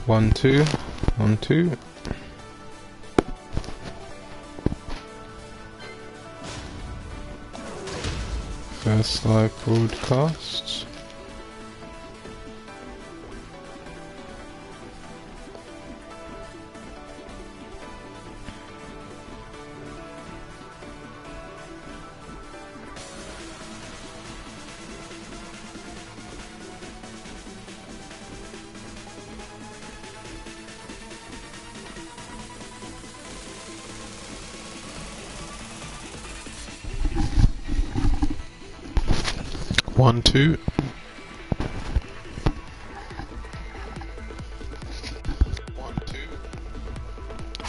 1 2 1 2. First live broadcast. One, two.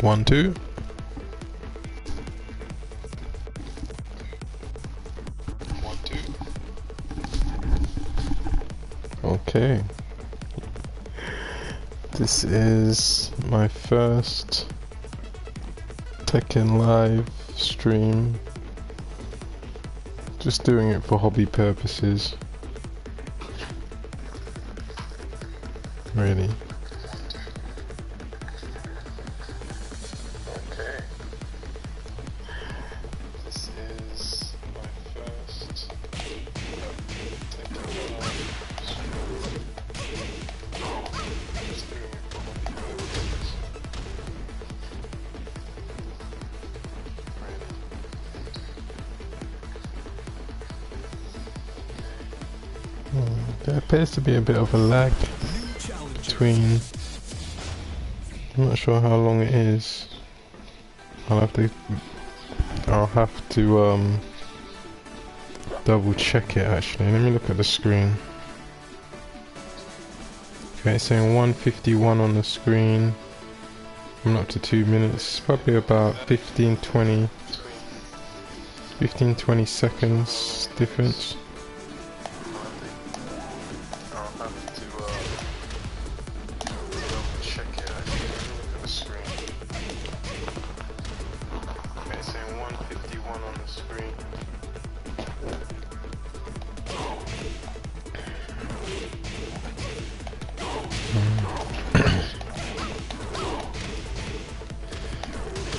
1 2. Okay. This is my first Tekken live stream. Just doing it for hobby purposes. Really. Okay. This is my first Tekken live stream. Just doing it for hobby purposes. There appears to be a bit of a lag between. I'm not sure how long it is. I'll have to double check it actually. Let me look at the screen. Okay, it's saying 151 on the screen. I'm up to 2 minutes. Probably about 15-20 seconds difference.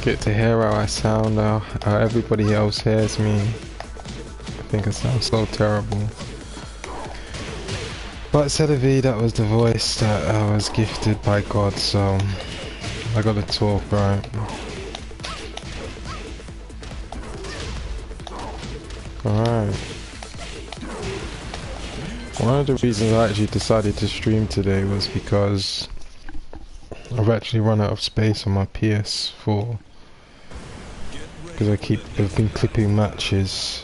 Get to hear how I sound now, how everybody else hears me. I think I sound so terrible. But c'est la vie, that was the voice that I was gifted by God, so I gotta talk, right? Alright. One of the reasons I actually decided to stream today was because I've actually run out of space on my PS4. Because I've been clipping matches,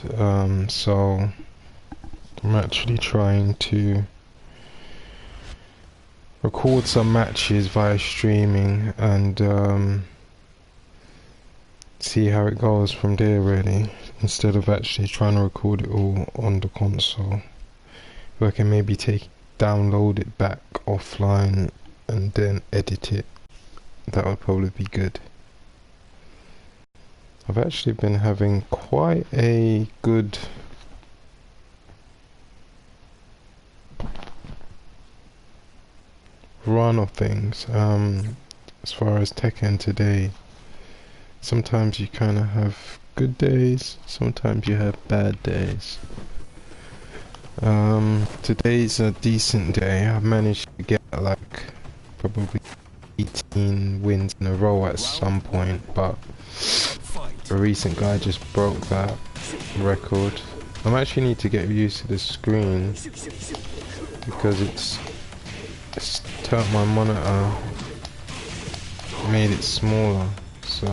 so I'm actually trying to record some matches via streaming and see how it goes from there really, instead of actually trying to record it all on the console. Where I can maybe download it back offline and then edit it. That would probably be good. I've actually been having quite a good run of things as far as Tekken today. Sometimes you kind of have good days, sometimes you have bad days. Today's a decent day. I've managed to get like probably 18 wins in a row at some point, but a recent guy just broke that record. I actually need to get used to the screen because it's turned my monitor, made it smaller, so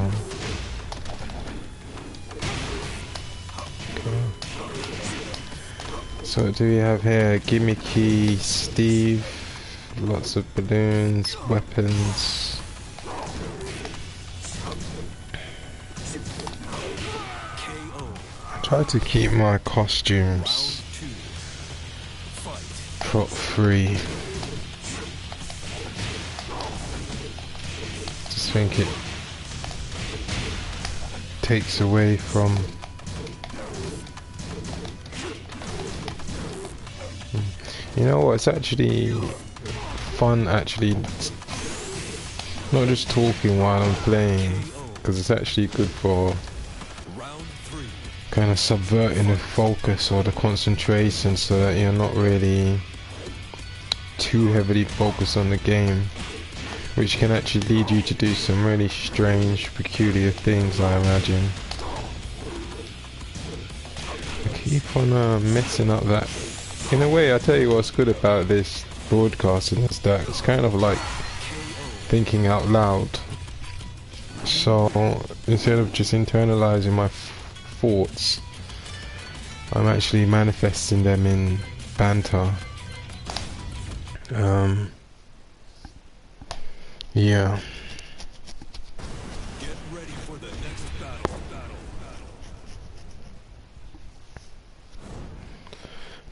okay. So what do we have here? Gimmicky Steve, lots of balloons, weapons. Try to keep my costumes prop free. Just think it takes away from you know what, it's actually fun actually Not just talking while I'm playing, because it's actually good for kind of subverting the focus or the concentration so that you're not really too heavily focused on the game, which can actually lead you to do some really strange, peculiar things, I imagine. I keep on messing up that. In a way, I tell you what's good about this broadcasting is that it's kind of like thinking out loud. So instead of just internalizing my thoughts, I'm actually manifesting them in banter. Yeah. Get ready for the next battle.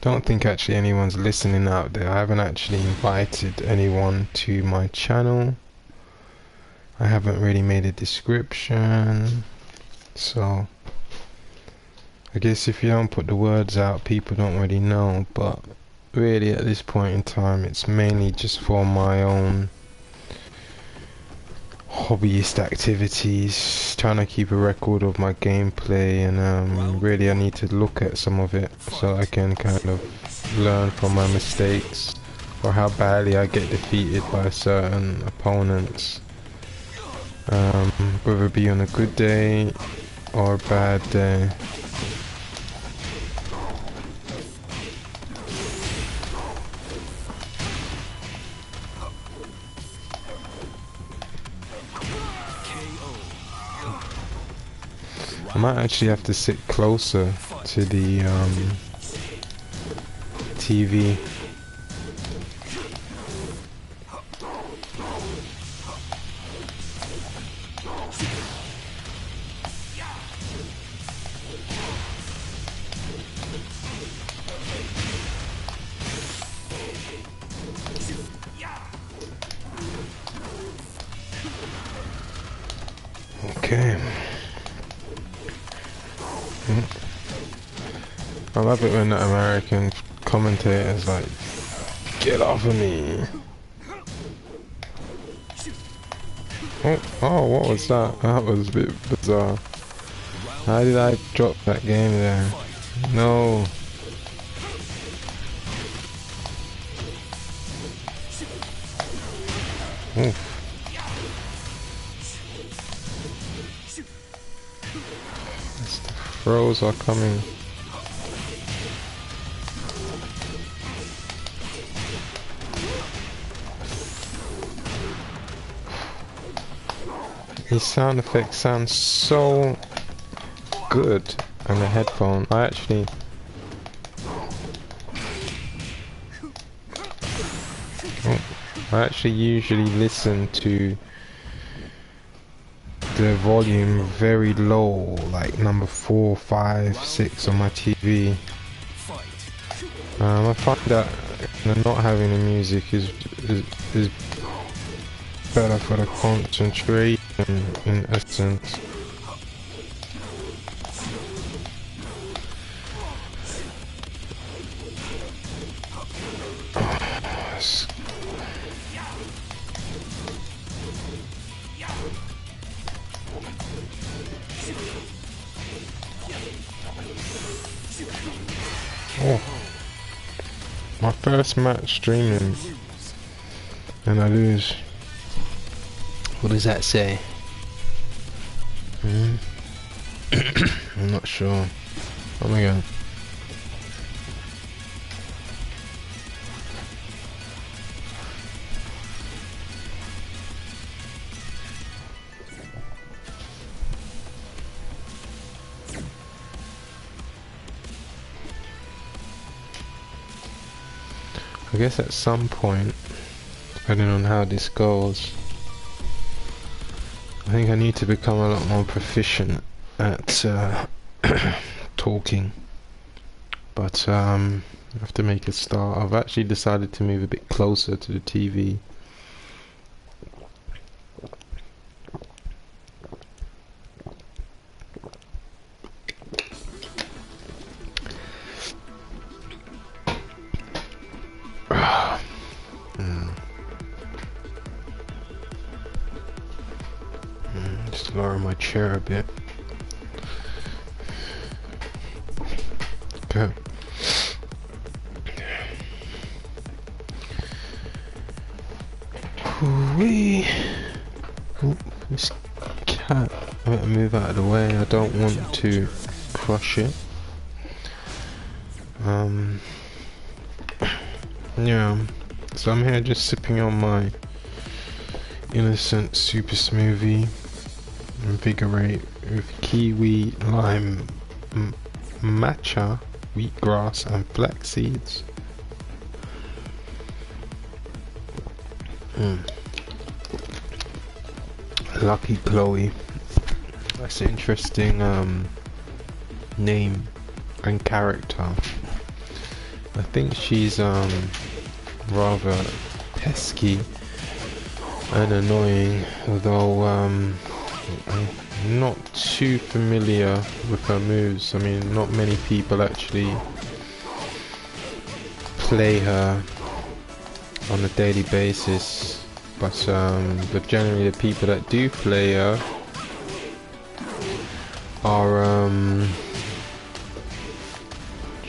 Don't think actually anyone's listening out there. I haven't actually invited anyone to my channel. I haven't really made a description. So I guess if you don't put the words out, people don't really know. But really at this point in time, it's mainly just for my own hobbyist activities, trying to keep a record of my gameplay, and really I need to look at some of it so I can kind of learn from my mistakes or how badly I get defeated by certain opponents, whether it be on a good day or a bad day. I might actually have to sit closer to the TV. Okay. I love it when the American commentator's like, get off of me. Oh, what was that? That was a bit bizarre. How did I drop that game there? No. Oof. The throws are coming. These sound effects sound so good on the headphone. I actually usually listen to the volume very low, like number 4, 5, 6 on my TV. I find that not having the music is better for the concentration in essence. Oh, my first match streaming and I lose. What does that say? I'm not sure. Oh my god. I guess at some point, depending on how this goes, I think I need to become a lot more proficient at talking. But I have to make a start. I've actually decided to move a bit closer to the TV. lower my chair a bit. Okay. Wee. Oh, this cat. I better move out of the way. I don't want to crush it. Yeah. So I'm here just sipping on my innocent super smoothie, invigorate with kiwi, lime, matcha, wheatgrass and flax seeds. Lucky Chloe. That's an interesting name and character. I think she's rather pesky and annoying, although I'm not too familiar with her moves. I mean, not many people actually play her on a daily basis, but generally the people that do play her are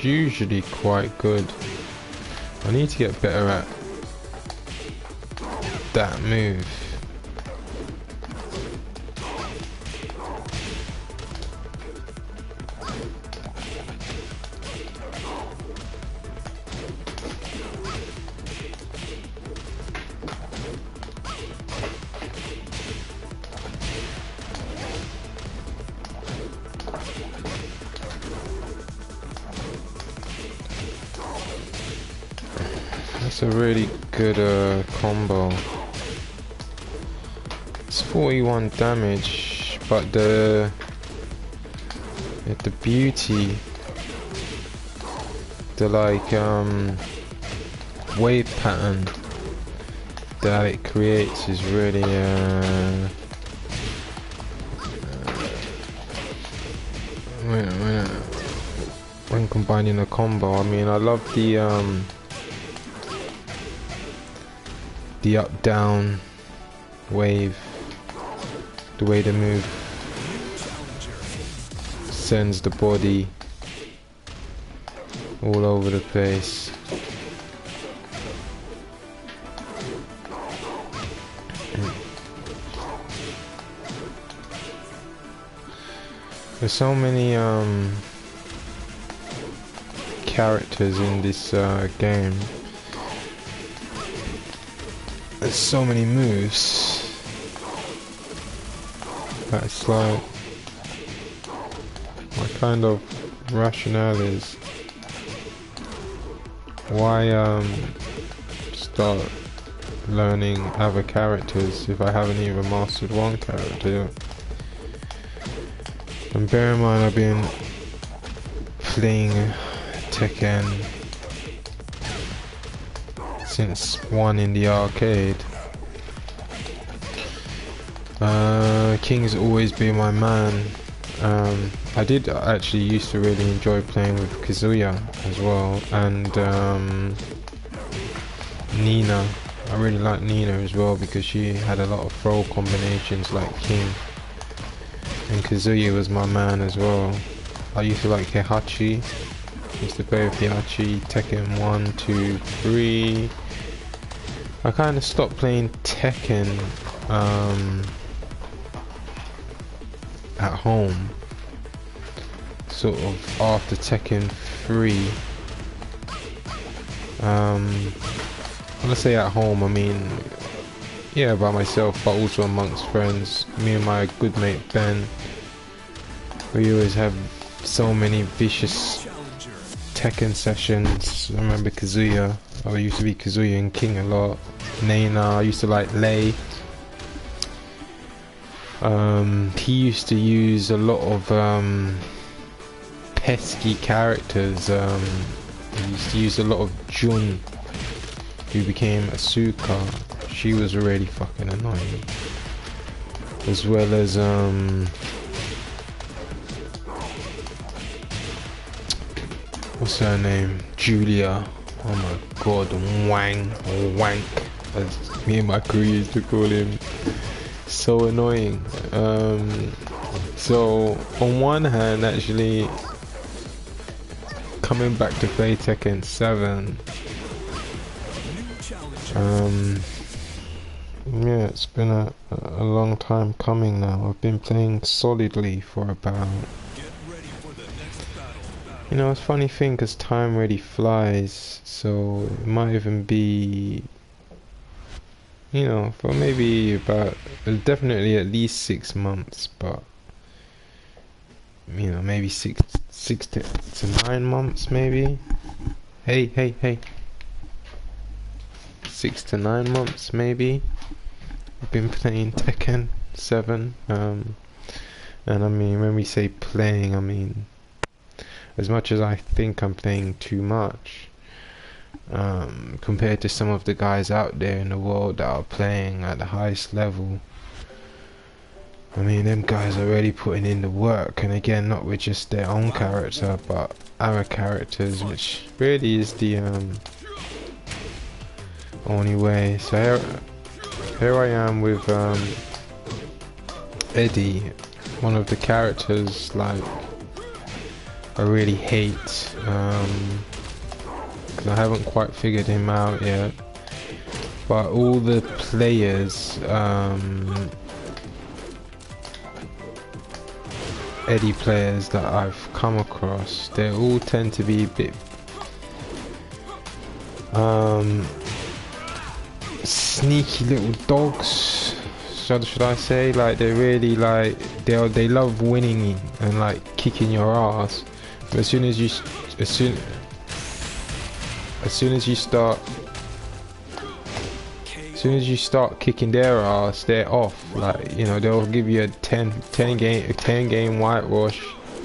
usually quite good. I need to get better at that move. That's a really good combo. It's 41 damage, but the beauty, the like wave pattern that it creates is really when combining a combo. I mean, I love the up down wave, the way the move sends the body all over the place. There's so many characters in this game. There's so many moves. That's like my kind of rationale is why start learning other characters if I haven't even mastered one character. And bear in mind, I've been playing Tekken since 1 in the arcade. King's always been my man. I did actually used to really enjoy playing with Kazuya as well, and Nina. I really like Nina as well because she had a lot of throw combinations like King. And Kazuya was my man as well. I used to like Heihachi. Used to play with Heihachi, Tekken 1, 2, 3. I kind of stopped playing Tekken at home, sort of after Tekken 3. When I say at home, I mean, yeah, by myself, but also amongst friends. Me and my good mate Ben, we always have so many vicious Tekken sessions. I remember Kazuya. I used to be Kazuya and King a lot. Nana, I used to like Lei. He used to use a lot of pesky characters. He used to use a lot of Jun, who became Asuka. She was really fucking annoying. As well as what's her name? Julia. Oh my god, Wang, or Wank, as me and my crew used to call him. So annoying. So on one hand, actually, coming back to play Tekken 7, yeah, it's been a long time coming now. I've been playing solidly for about, you know, it's a funny thing because time really flies, so it might even be, you know, for maybe about, definitely at least 6 months, but, you know, maybe six to 9 months, maybe. Hey. 6 to 9 months, maybe. I've been playing Tekken 7, and I mean, when we say playing, I mean, as much as I think I'm playing too much, compared to some of the guys out there in the world that are playing at the highest level, I mean, them guys are already putting in the work, and again, not with just their own character, but our characters, which really is the only way. So here I am with Eddie, one of the characters like I really hate, because I haven't quite figured him out yet, but all the players, Eddie players that I've come across, they all tend to be a bit sneaky little dogs, should I say. Like, they're really like, they love winning and like kicking your ass, but as soon as you start kicking their ass, they're off. Like, you know, they'll give you a 10 game whitewash,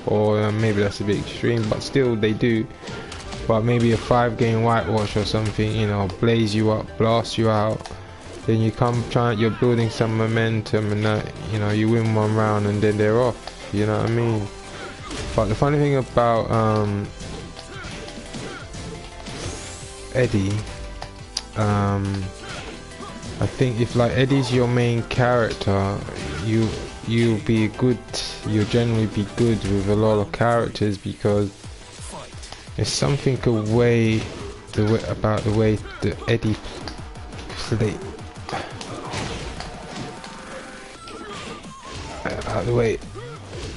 or maybe that's a bit extreme, but still they do. But maybe a 5 game whitewash or something, you know, blaze you up, blast you out. Then you come you're building some momentum, and you know, you win one round and then they're off. You know what I mean? But the funny thing about Eddie, I think if like Eddie's your main character, you'll generally be good with a lot of characters, because there's something about the way that Eddie play, the way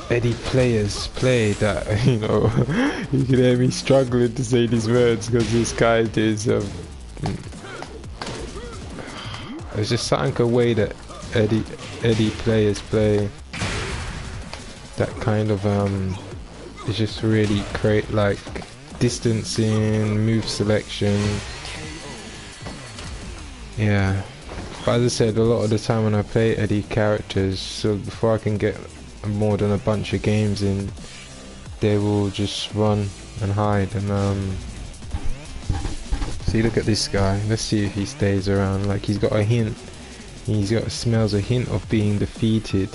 Eddie players play, that, you know, you can hear me struggling to say these words because this guy is there's just something a way that Eddie players play that kind of it just really create like distancing, move selection. Yeah, but as I said, a lot of the time when I play Eddie characters, so before I can get more than a bunch of games in, they will just run and hide. And see, look at this guy, let's see if he stays around. Like, he's got a hint, smells a hint of being defeated,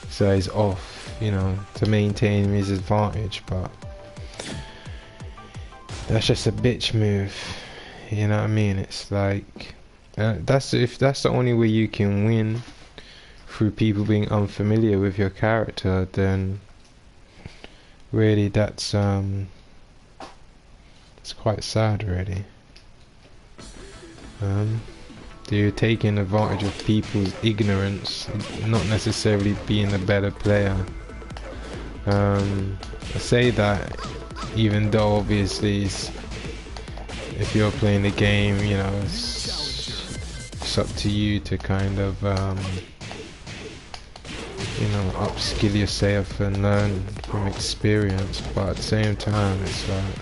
so he's off, you know, to maintain his advantage. But that's just a bitch move, you know what I mean? It's like, that's the only way you can win, through people being unfamiliar with your character, then really that's it's quite sad, really. You're taking advantage of people's ignorance, not necessarily being a better player. I say that even though obviously if you're playing the game, you know, it's up to you to kind of you know, upskill yourself and learn from experience, but at the same time, it's like,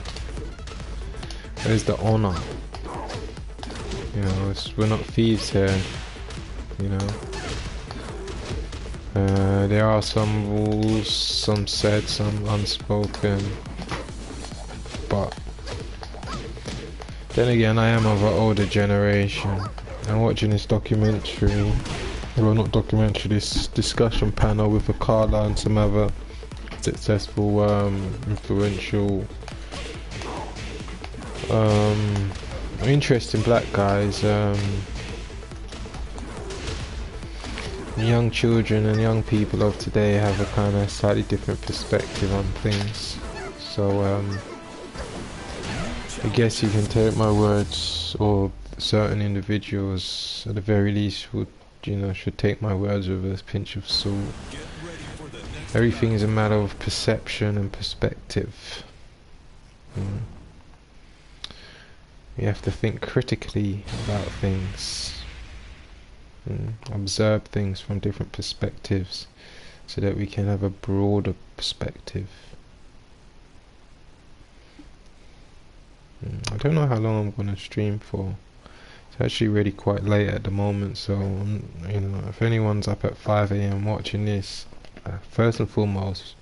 where's the honor? You know, we're not thieves here, you know. There are some rules, some said, some unspoken, but then again, I am of an older generation. I'm watching this documentary, well, not documentary, this discussion panel with Akala and some other successful, influential, interesting black guys, young children and young people of today have a kind of slightly different perspective on things. So I guess you can take my words, or certain individuals at the very least would, you know, should take my words with a pinch of salt. Everything is a matter of perception and perspective. You have to think critically about things. Observe things from different perspectives so that we can have a broader perspective. I don't know how long I'm going to stream for. It's actually really quite late at the moment, so you know, if anyone's up at 5 AM watching this, first and foremost,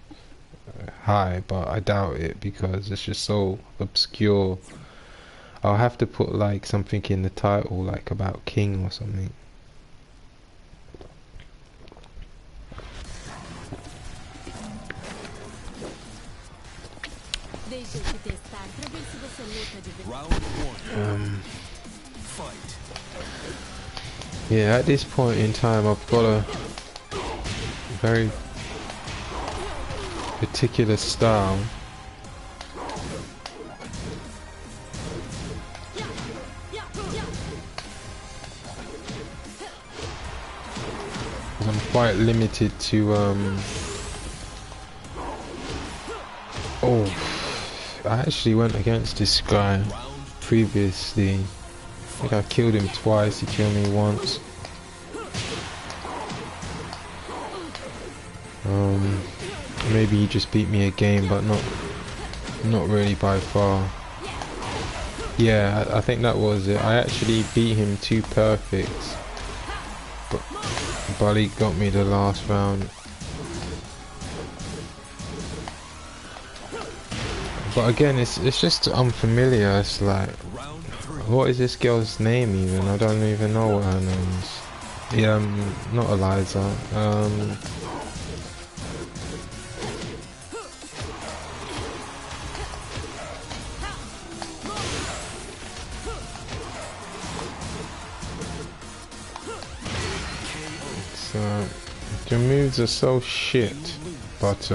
hi, but I doubt it because it's just so obscure. I'll have to put like something in the title, like about King or something. Yeah, at this point in time I've got a very particular style. I'm quite limited to oh, I actually went against this guy previously. I think I killed him twice, he killed me once. Maybe he just beat me a game, but not really by far. Yeah, I think that was it. I actually beat him 2 perfects, but he got me the last round. But again, it's just unfamiliar. It's like, what is this girl's name even? I don't even know what her name is. Yeah, not Eliza. Your moves are so shit, but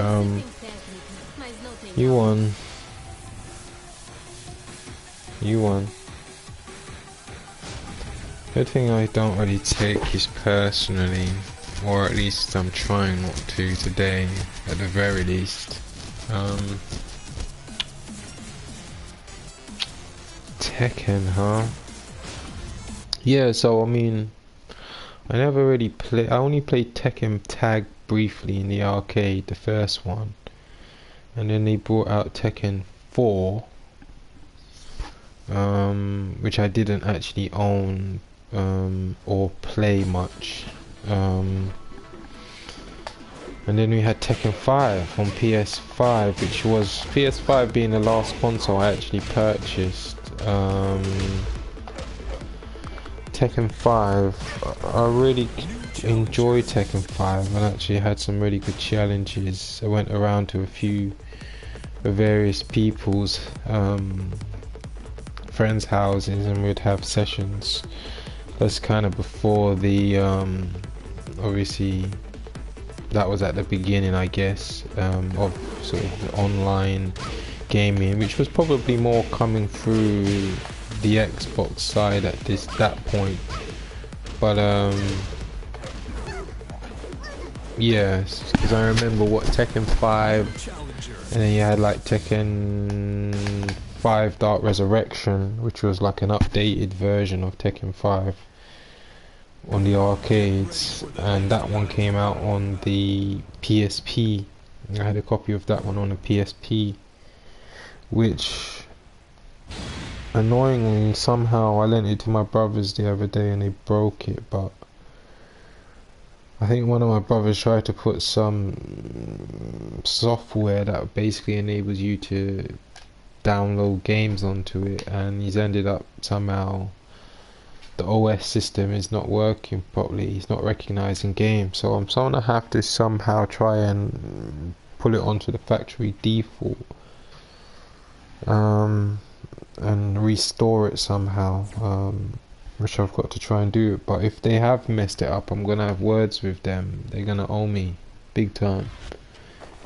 you won. You won. Good thing I don't really take this personally, or at least I'm trying not to today, at the very least. Tekken, huh? Yeah, so I mean, I never really I only played Tekken Tag briefly in the arcade, the first one. And then they brought out Tekken 4, which I didn't actually own or play much. And then we had Tekken 5 on PS5, which was PS5 being the last console I actually purchased. Tekken 5, I really enjoyed Tekken 5 and actually had some really good challenges. I went around to a few various people's friends' houses and we'd have sessions. That's kind of before the obviously that was at the beginning, I guess, of sort of online gaming, which was probably more coming through the Xbox side at that point. But yes, because I remember what Tekken 5, and then you had like Tekken 5 Dark Resurrection, which was like an updated version of Tekken 5 on the arcades, and that one came out on the PSP. I had a copy of that one on the PSP, which annoyingly somehow I lent it to my brothers the other day and they broke it. But I think one of my brothers tried to put some software that basically enables you to download games onto it, and he's ended up somehow the OS system is not working properly. He's not recognizing games, so I'm gonna have to somehow try and pull it onto the factory default and restore it somehow. which I've got to try and do. But if they have messed it up, I'm gonna have words with them. They're gonna owe me big time.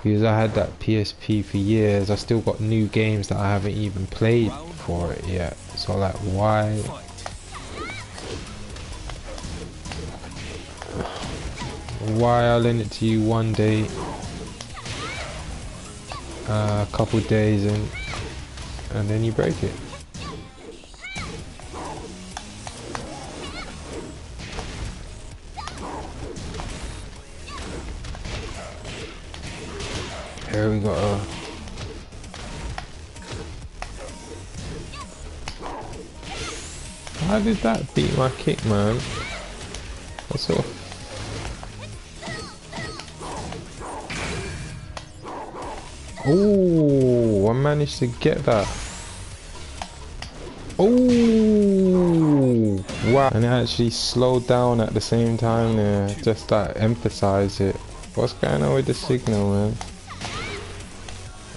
Because I had that PSP for years, I still got new games that I haven't even played for it yet. So like, why? Why I lend it to you one day, a couple days, and then you break it. Here we go. How did that beat my kick, man? What sort of... Oh, I managed to get that. Oh, wow. And it actually slowed down at the same time there, just to emphasize it. What's going on with the signal, man?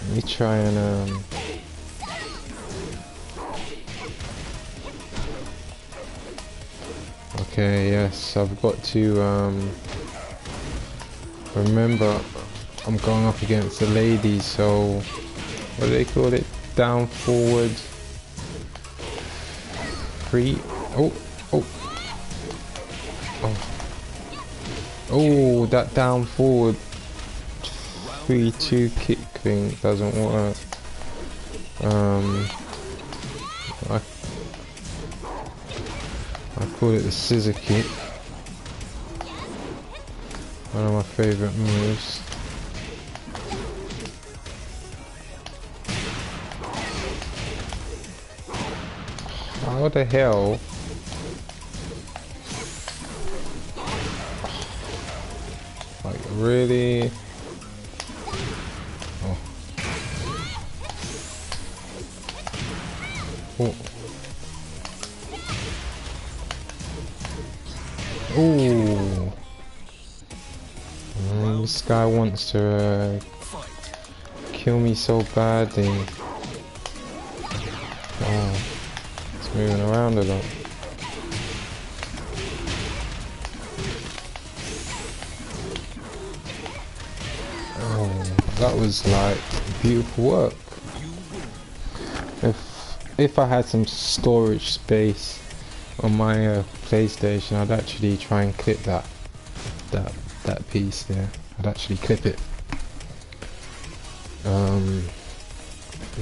Let me try and okay, yes, I've got to remember I'm going up against a lady, so what do they call it? Down, forward, free. Oh, oh, oh, oh! That down, forward, 3-2 kick thing doesn't work. I call it the scissor kick. One of my favourite moves. How the hell? Like, really? Oh. Oh. Ooh. This guy wants to kill me so badly. Oh. Moving around a lot. Oh, that was like beautiful work. If I had some storage space on my PlayStation, I'd actually try and clip that piece there. I'd actually clip it. I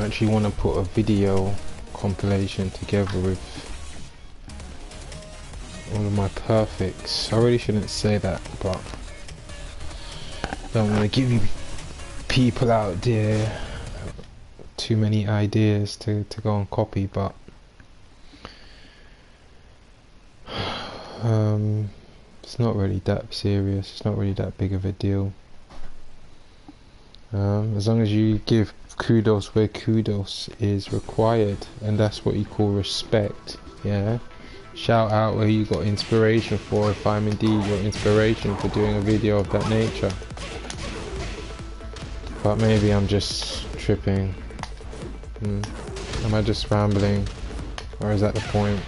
actually want to put a video compilation together with all of my perfects. I really shouldn't say that, but I don't want to give you people out there too many ideas to go and copy, but it's not really that serious, it's not really that big of a deal. As long as you give kudos where kudos is required, and that's what you call respect. Yeah, shout out where you got inspiration for, if I'm indeed your inspiration for doing a video of that nature. But maybe I'm just tripping. Am I just rambling, or is that the point?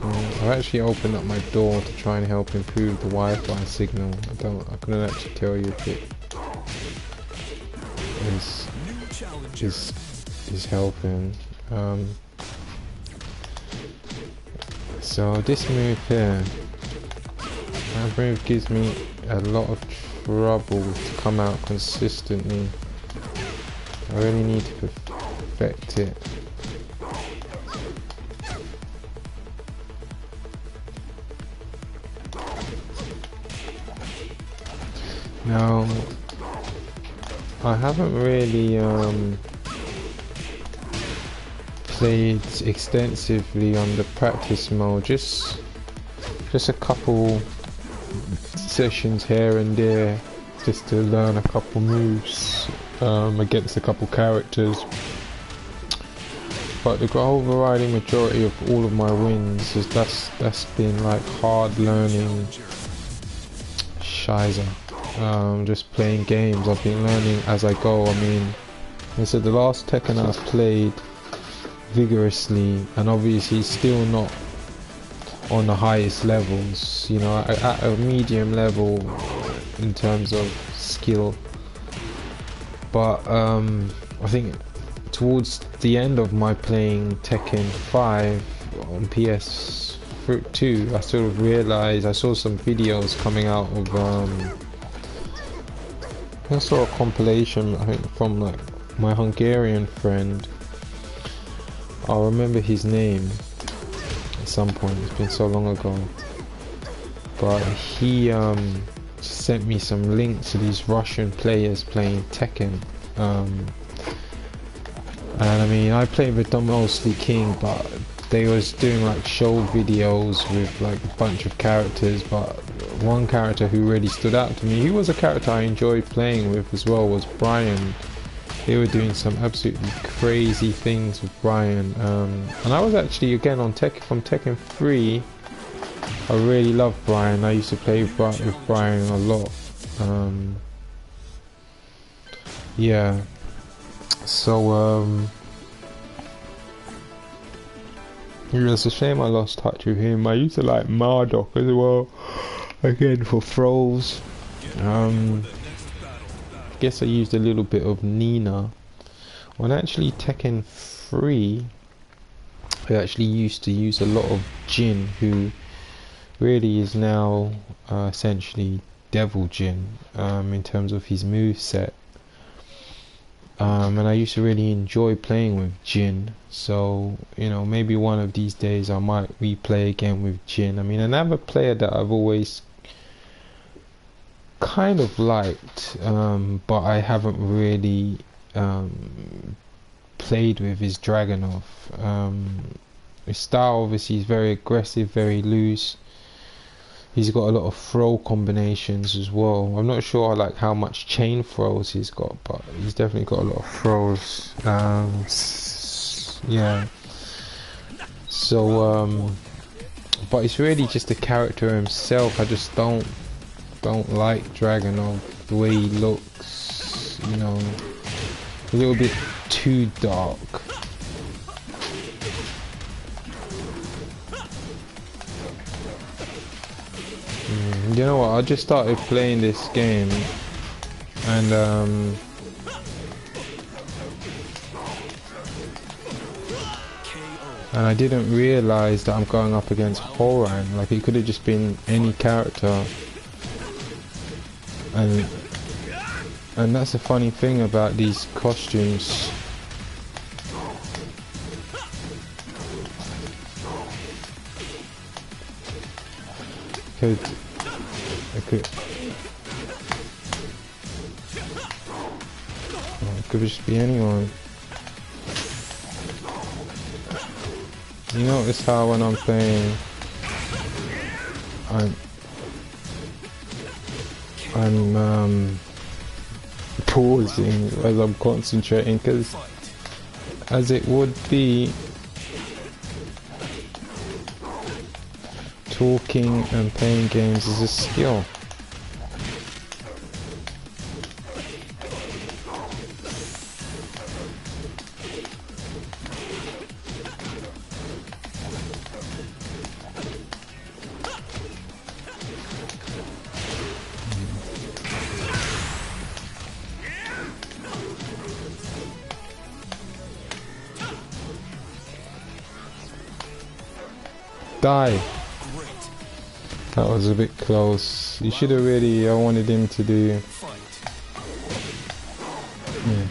I've actually opened up my door to try and help improve the Wi-Fi signal. I couldn't actually tell you if it is helping. So this move here, that move gives me a lot of trouble to come out consistently. I really need to perfect it. Now, I haven't really played extensively on the practice mode, just a couple sessions here and there, just to learn a couple moves against a couple characters. But the overriding majority of all of my wins is that's been like hard learning shizer. Just playing games. I've been learning as I go. I mean, I said the last Tekken I played vigorously, and obviously still not on the highest levels, you know, at a medium level in terms of skill. But I think towards the end of my playing Tekken 5 on PS2, I sort of realized, I saw some videos coming out of I saw a compilation, I think, from like my Hungarian friend. I'll remember his name at some point, it's been so long ago, but he sent me some links to these Russian players playing Tekken, and I mean, I played with them mostly King, but they was doing like show videos with like a bunch of characters, but one character who really stood out to me, he was a character I enjoyed playing with as well, was Brian. They were doing some absolutely crazy things with Brian, and I was actually, again, on from Tekken 3, I really loved Brian. I used to play with Brian a lot. Yeah, so it's a shame I lost touch with him. I used to like Marduk as well, again, for throws. Guess I used a little bit of Nina. On actually Tekken 3, I actually used to use a lot of Jin, who really is now essentially Devil Jin in terms of his moveset. And I used to really enjoy playing with Jin, so you know, maybe one of these days I might replay again with Jin. I mean, another player that I've always kind of liked, but I haven't really played with, is Dragunov. His style obviously is very aggressive, very loose. He's got a lot of throw combinations as well. I'm not sure like how much chain throws he's got, but he's definitely got a lot of throws. Yeah. So but it's really just the character himself. I just don't like Dragunov, the way he looks, you know, a little bit too dark. You know what, I just started playing this game, and I didn't realise that I'm going up against Horan. Like, it could have just been any character. And that's the funny thing about these costumes. It could just be anyone. You notice how when I'm playing, I'm pausing as I'm concentrating, because as it would be, talking and playing games is a skill. Die! That was a bit close. You should have really, I wanted him to do... Yeah.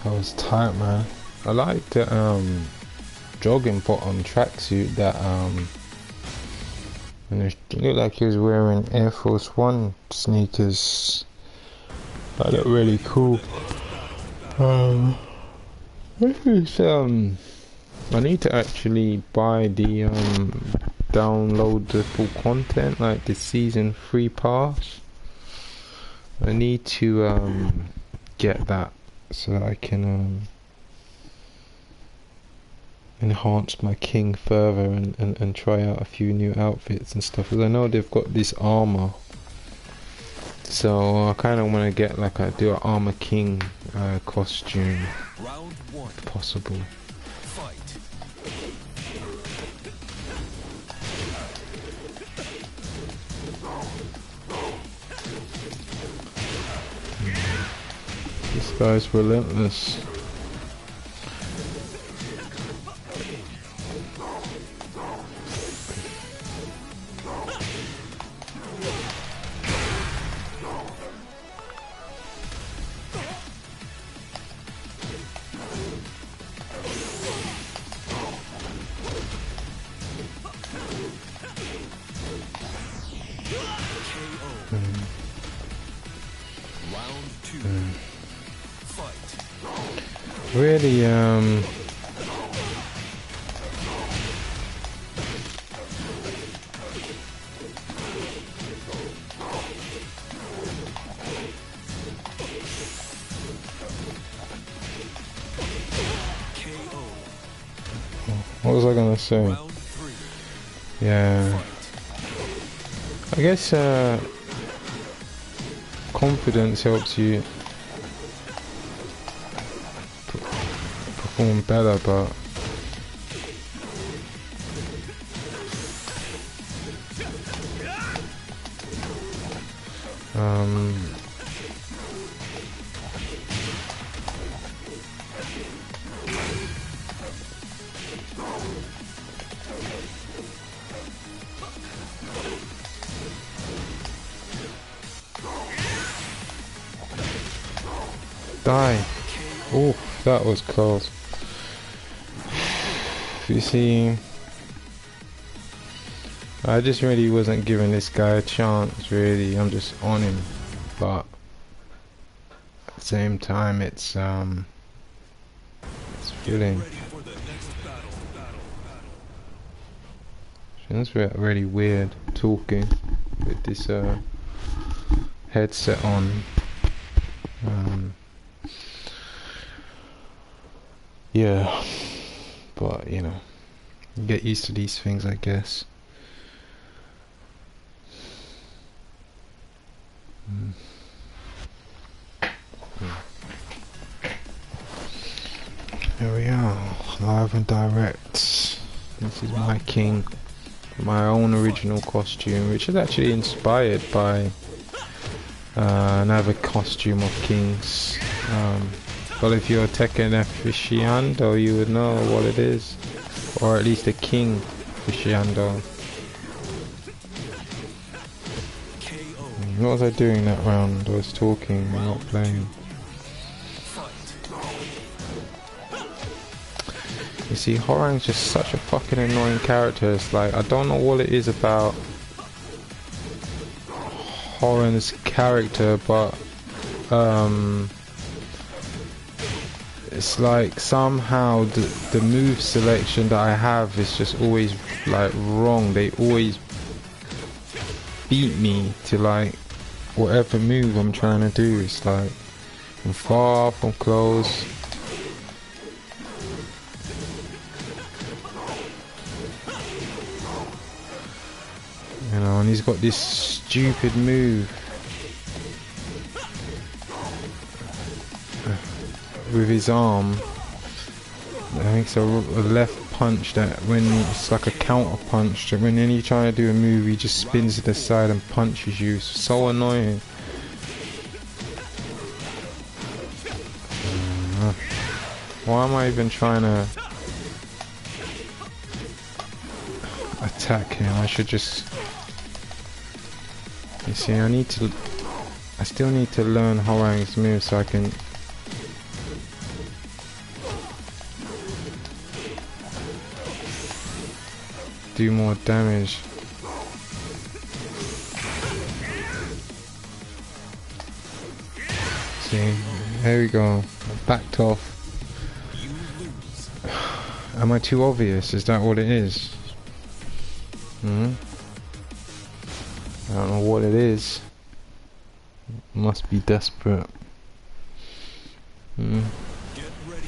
That was tight, man. I like the jogging bottom tracksuit that and it looked like he was wearing Air Force One sneakers. That looked really cool. It's, I need to actually buy the download the full content, like the season 3 pass. I need to get that so that I can enhance my king further and try out a few new outfits and stuff. Because I know they've got this armor, so I kind of want to get like do an armor king costume, Round one. if possible. Fight. This guy's relentless. Round two. Fight. Really, KO. what was I gonna say? Round three. Yeah, I guess confidence helps you perform better, but die. Oh, that was close. You see, I just really wasn't giving this guy a chance, really. I'm just on him, but at the same time, it's feeling. Ready for the next battle. It's really weird talking with this headset on. Yeah, but you know, you get used to these things, I guess. Here we are, live and direct. This is my king, my own original costume, which is actually inspired by another costume of kings. Well, if you're a Tekken aficionado, you would know what it is, or at least a king aficionado. What was I doing that round? I was talking, not playing. You see, Horang's just such a fucking annoying character. It's like, I don't know what it is about Horang's character, but it's like somehow the move selection that I have is just always like wrong. They always beat me to like whatever move I'm trying to do. It's like from far, from close. You know, and he's got this stupid move with his arm that makes a left punch that when it's like a counter punch, that when you try to do a move he just spins to the side and punches you. It's so annoying. Why am I even trying to attack him? I should just, you see, I still need to learn Horang's move so I can do more damage. See, there we go. I backed off. Am I too obvious? Is that what it is? Hmm? I don't know what it is. Must be desperate. Hmm.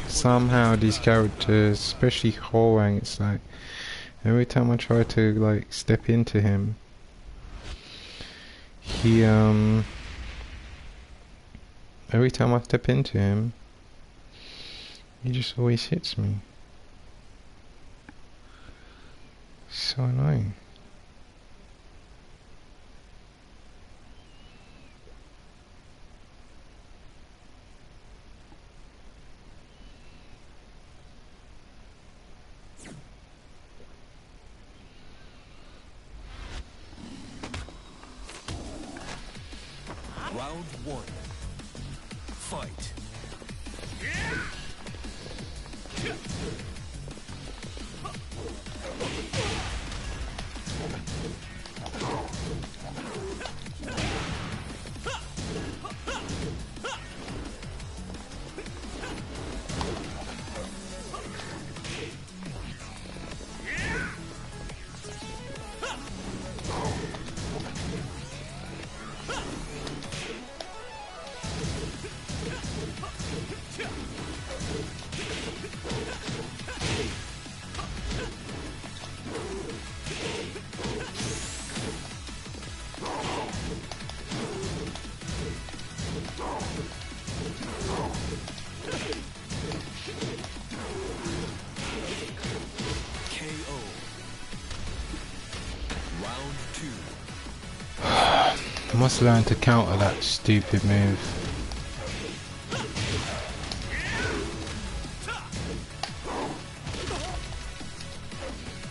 Somehow these characters, especially Hwoarang, it's like every time I try to like step into him, he every time I step into him, he just always hits me. So annoying. Round one. Fight. KO. Round two. I must learn to counter that stupid move.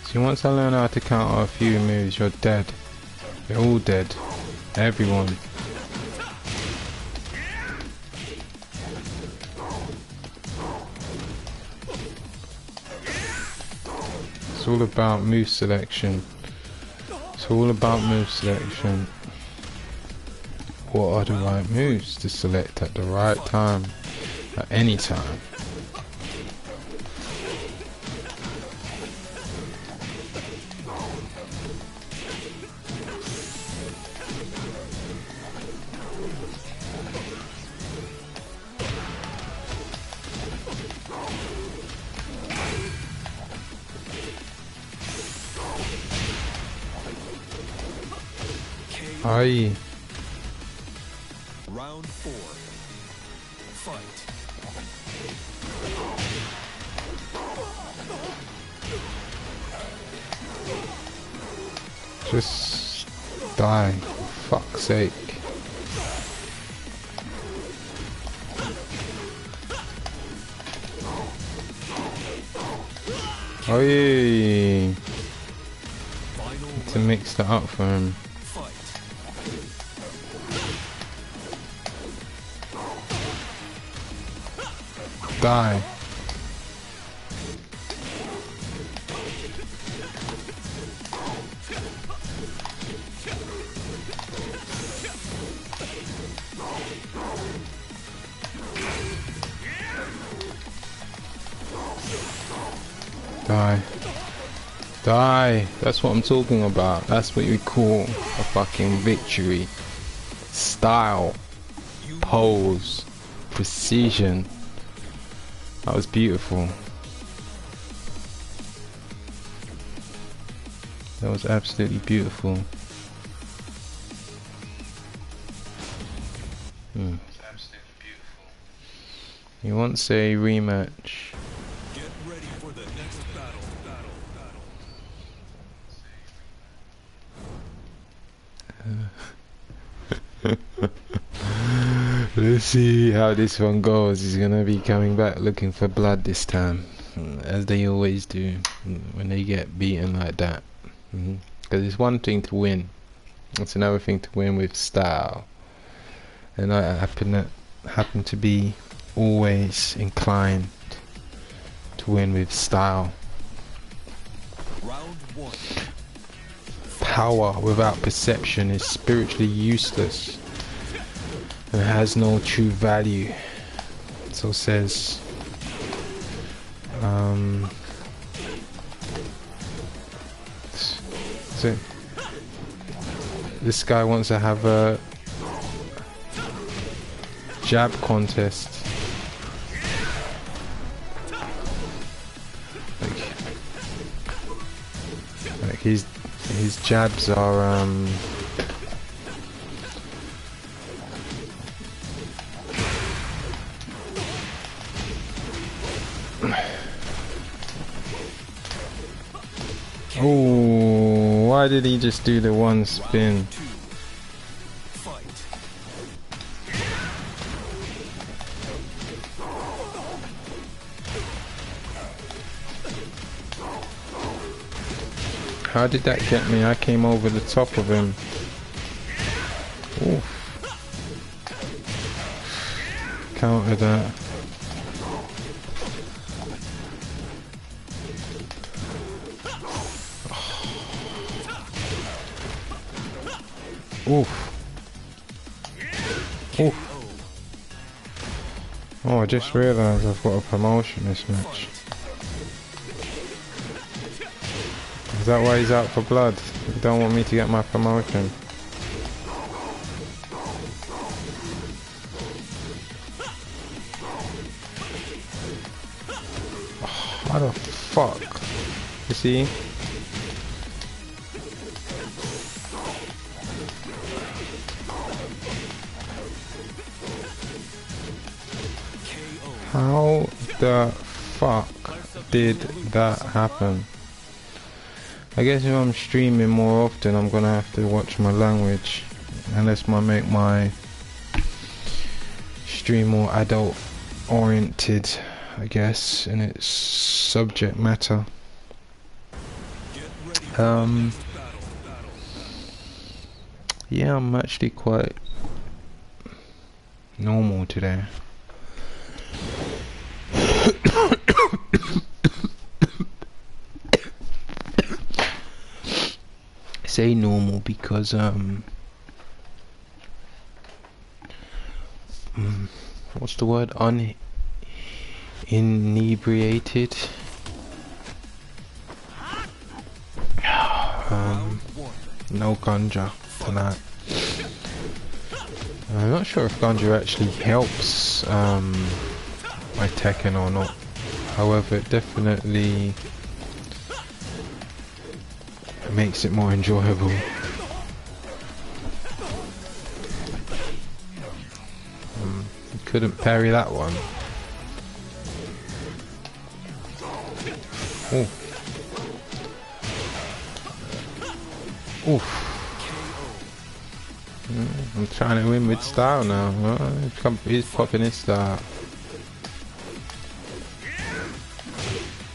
See, once I learn how to counter a few moves, you're dead. You're all dead. Everyone. It's all about move selection. It's all about move selection. What are the right moves to select at the right time? At any time. Aye. Round four. Fight. Just die. For fuck's sake. Aye. To mix that up for him. Die. Die. Die. That's what I'm talking about. That's what you call a fucking victory. Style. Pose. Precision. That was beautiful. That was absolutely beautiful. You want to say rematch? Get ready for the next battle. Let's see how this one goes. He's gonna be coming back looking for blood this time, as they always do when they get beaten like that. Because it's one thing to win, it's another thing to win with style. And I happen to be always inclined to win with style. Round one. Power without perception is spiritually useless and has no true value. So says So this guy wants to have a jab contest. Like his jabs are oh, why did he just do the one spin? How did that get me? I came over the top of him. Oof. Counter that. Oof. Oof. Oh, I just realised I've got a promotion this match. Is that why he's out for blood? You don't want me to get my promotion. Oh, how the fuck? You see? How the fuck did that happen? I guess if I'm streaming more often, I'm gonna have to watch my language, unless I make my stream more adult oriented, I guess, in its subject matter. Yeah, I'm actually quite normal today. Say normal because what's the word? Inebriated. No ganja tonight. I'm not sure if ganja actually helps my Tekken or not. However, it definitely makes it more enjoyable. Couldn't parry that one. Oh. Oof. I'm trying to win with style now. He's popping his style.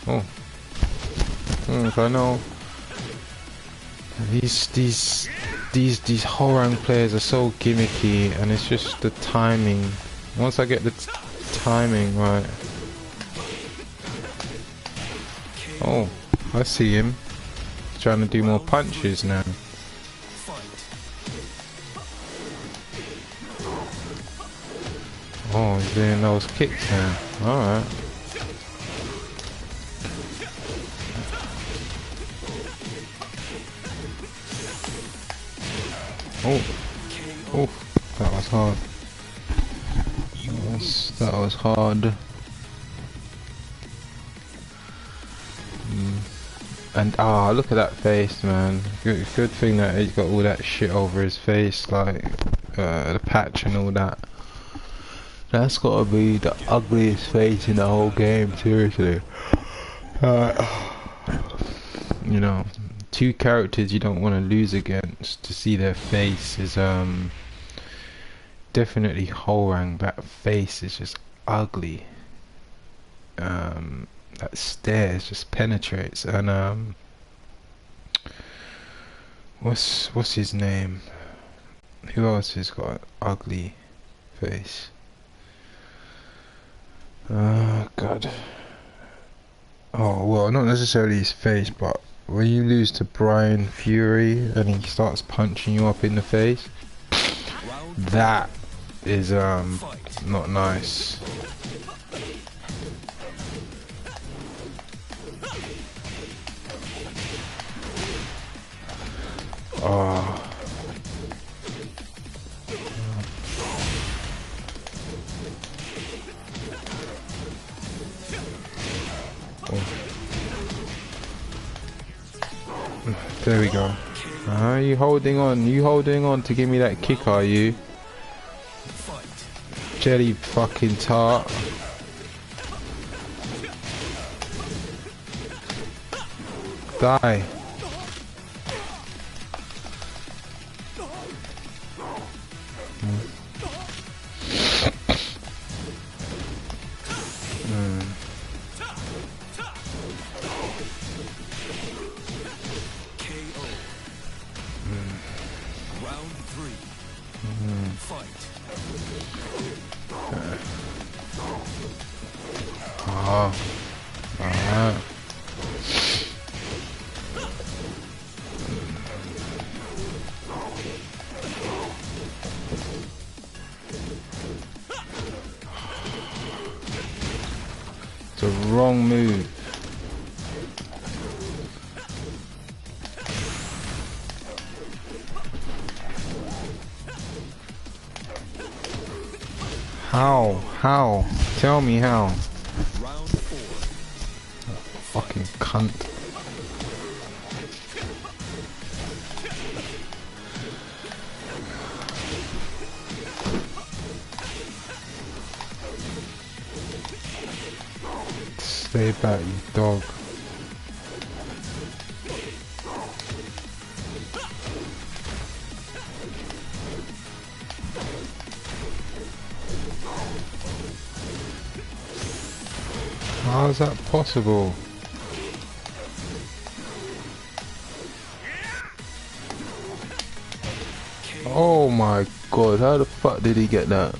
Oh. If I know. These Horang players are so gimmicky, and it's just the timing. Once I get the timing right. Oh, I see him. He's trying to do more punches now. Oh, he's doing those kicks now. Alright. Oh, oh, that was hard. That was hard. And look at that face, man. Good thing that he's got all that shit over his face, like the patch and all that. That's gotta be the ugliest face in the whole game, seriously. You know, two characters you don't want to lose against to see their face is definitely Horang. That face is just ugly. That stare just penetrates. And what's his name? Who else has got an ugly face? God. Oh well, not necessarily his face, but when you lose to Brian Fury and he starts punching you up in the face, that is not nice. Oh. There we go. You holding on? You holding on to give me that kick, are you? Jelly fucking tart. Die. The wrong move. How? How? Tell me how. Round 4. Fucking cunt. Stay back, you dog. How is that possible? Oh my god, how the fuck did he get that?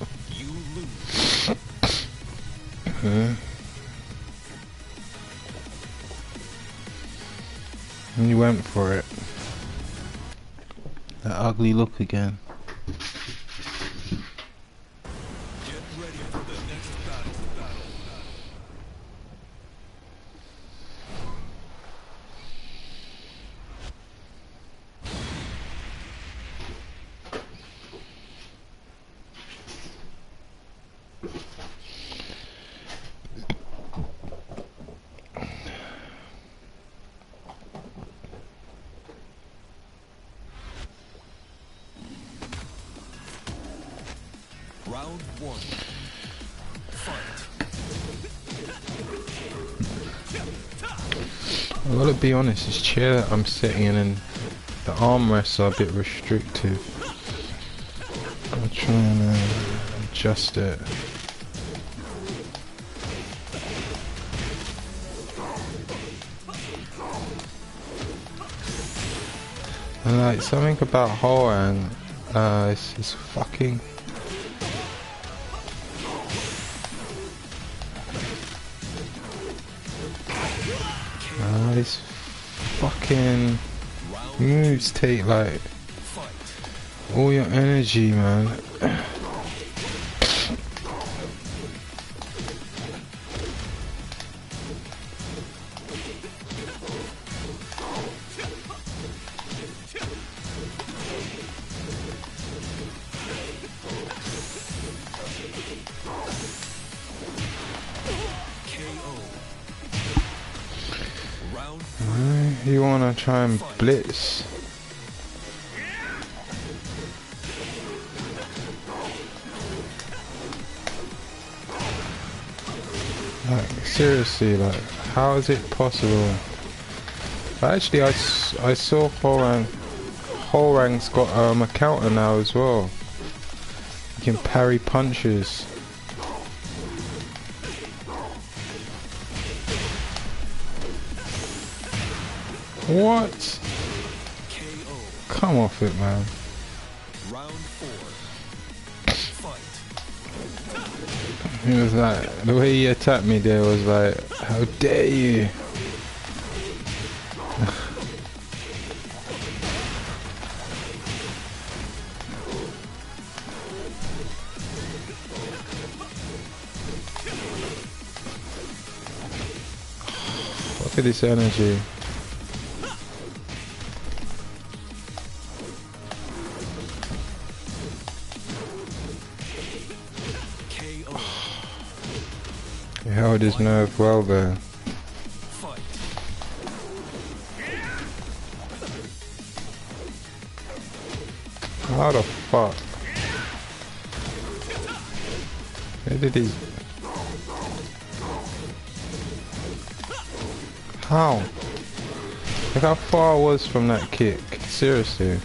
And he went for it. That ugly look again. Get ready for the next battle. Round 1. Fight. I gotta be honest, this chair that I'm sitting in and the armrests are a bit restrictive. I'm trying to adjust it. And like something about Horang, it's fucking. These fucking moves take like all your energy, man. You wanna try and blitz? Like seriously, like how is it possible? Actually, I saw Horang's got a counter now as well. You can parry punches. What? Come off it, man. Round 4. Fight. He was like, the way he attacked me there was like, how dare you? Look at this energy. He held his nerve well there. How the fuck? Where did he? How? Look how far I was from that kick. Seriously.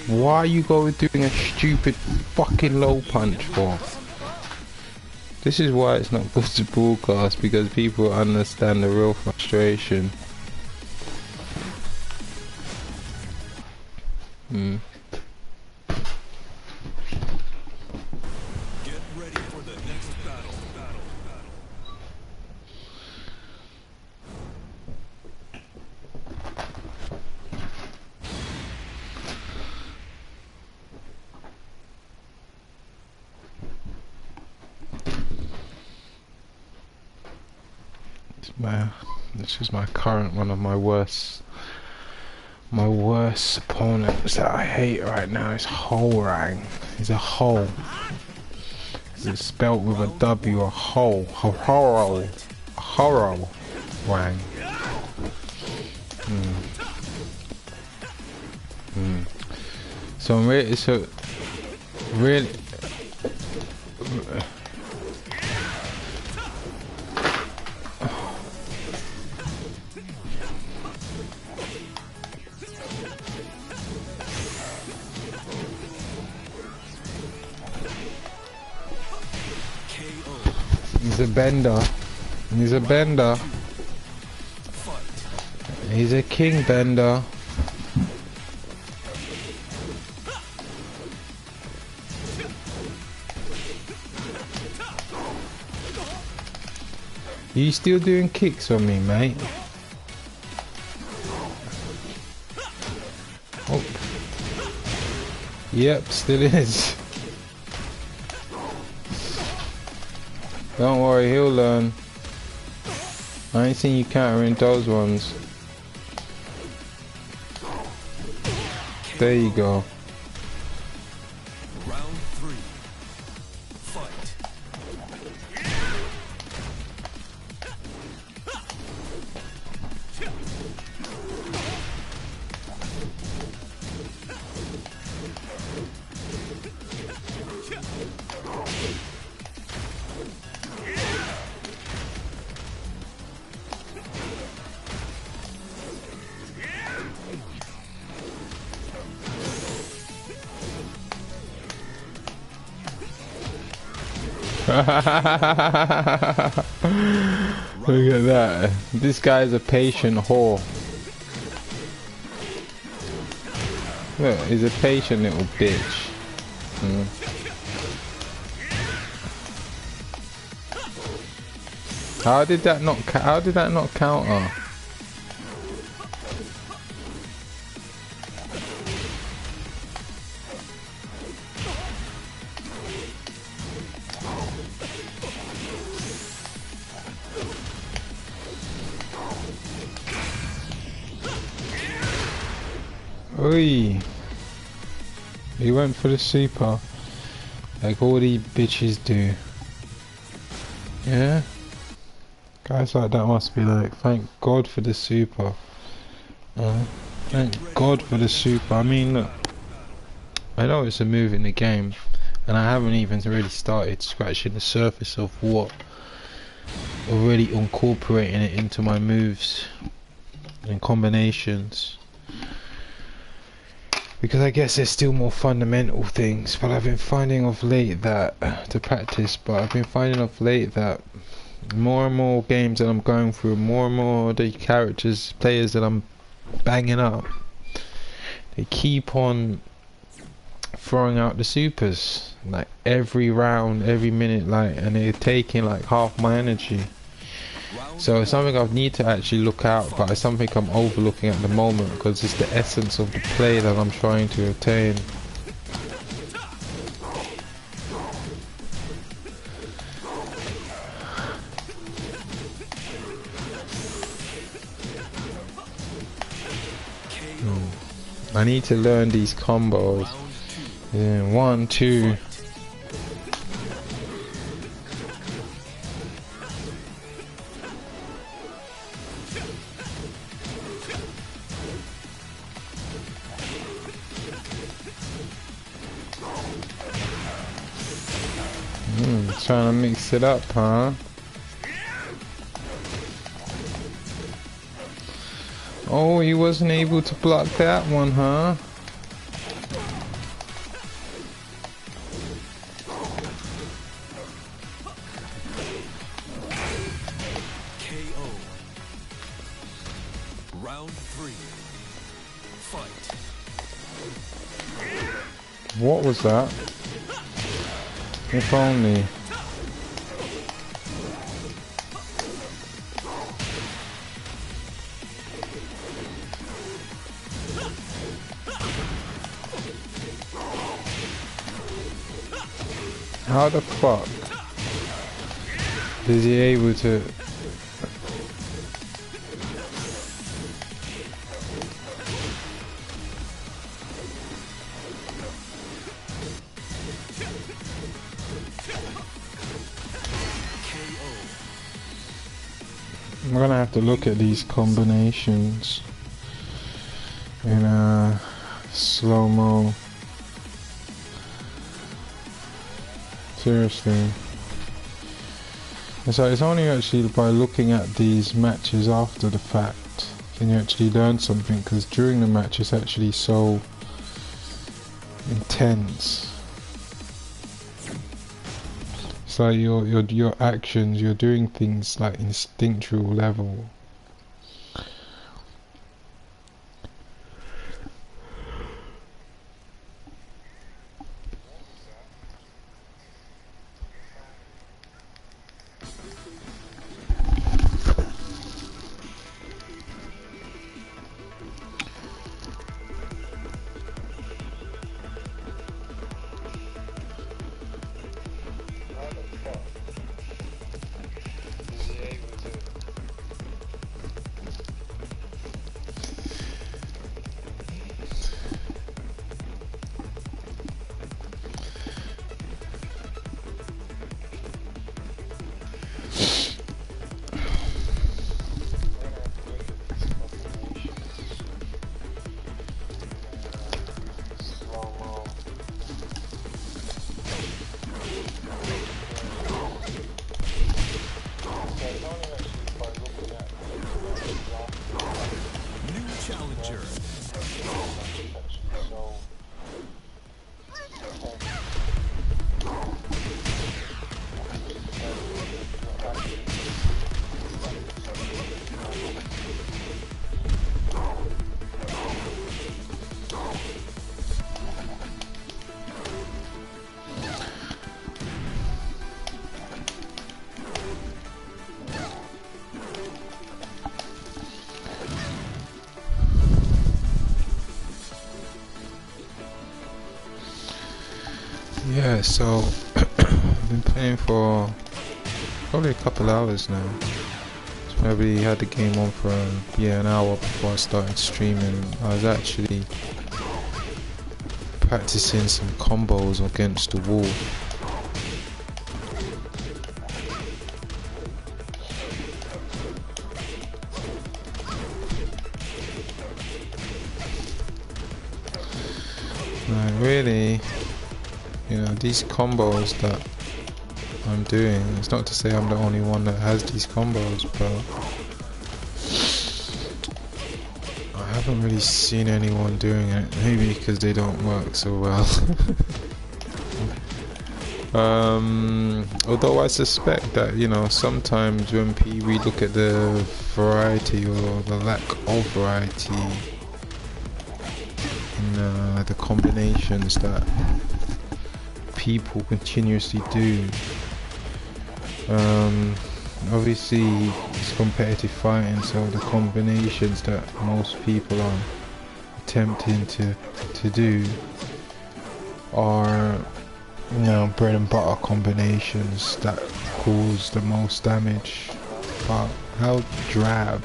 Why are you doing a stupid fucking low punch for? This is why it's not good to broadcast, because people understand the real frustration. Get ready for the next battle. This is my current one of my worst opponents that I hate right now is Horang. He's a hole. It's spelled with a W, a hole. Horror Wang. So I'm really He's a bender. He's a bender. He's a king bender. You still doing kicks on me, mate? Oh. Yep, still is. Don't worry, he'll learn. I ain't seen you countering those ones. There you go. Round 3. Fight. Look at that. This guy's a patient whore. Look, he's a patient little bitch. How did that not counter? Oi! He went for the super, like all these bitches do. Yeah? Guys like that must be like, thank God for the super. Thank God for the super. I mean, look, I know it's a move in the game, and I haven't even really started scratching the surface of what already incorporating it into my moves and combinations. Because I guess there's still more fundamental things, but I've been finding of late that to practice. But I've been finding of late that more and more games that I'm going through, more and more the players that I'm banging up, they keep on throwing out the supers like every round, every minute, like, and they're taking like half my energy. So it's something I need to actually look out, but it's something I'm overlooking at the moment because it's the essence of the play that I'm trying to attain. I need to learn these combos. Yeah, 1, 2. Trying to mix it up, huh? Oh, he wasn't able to block that one, huh? KO. Round 3. Fight. What was that? If only. How the fuck is he able to? I'm gonna have to look at these combinations in slow-mo. Seriously. So it's only actually by looking at these matches after the fact can you actually learn something, because during the match it's actually so intense. So your actions, you're doing things like instinctual level. Yeah, so I've been playing for probably a couple hours now. So probably had the game on for an hour before I started streaming. I was actually practicing some combos against the wall. Like really, you know, these combos that I'm doing, it's not to say I'm the only one that has these combos, but I haven't really seen anyone doing it, maybe because they don't work so well. Although I suspect that, you know, sometimes when we look at the variety or the lack of variety in the combinations that people continuously do, obviously it's competitive fighting, so the combinations that most people are attempting to do are, you know, bread and butter combinations that cause the most damage. But how drab,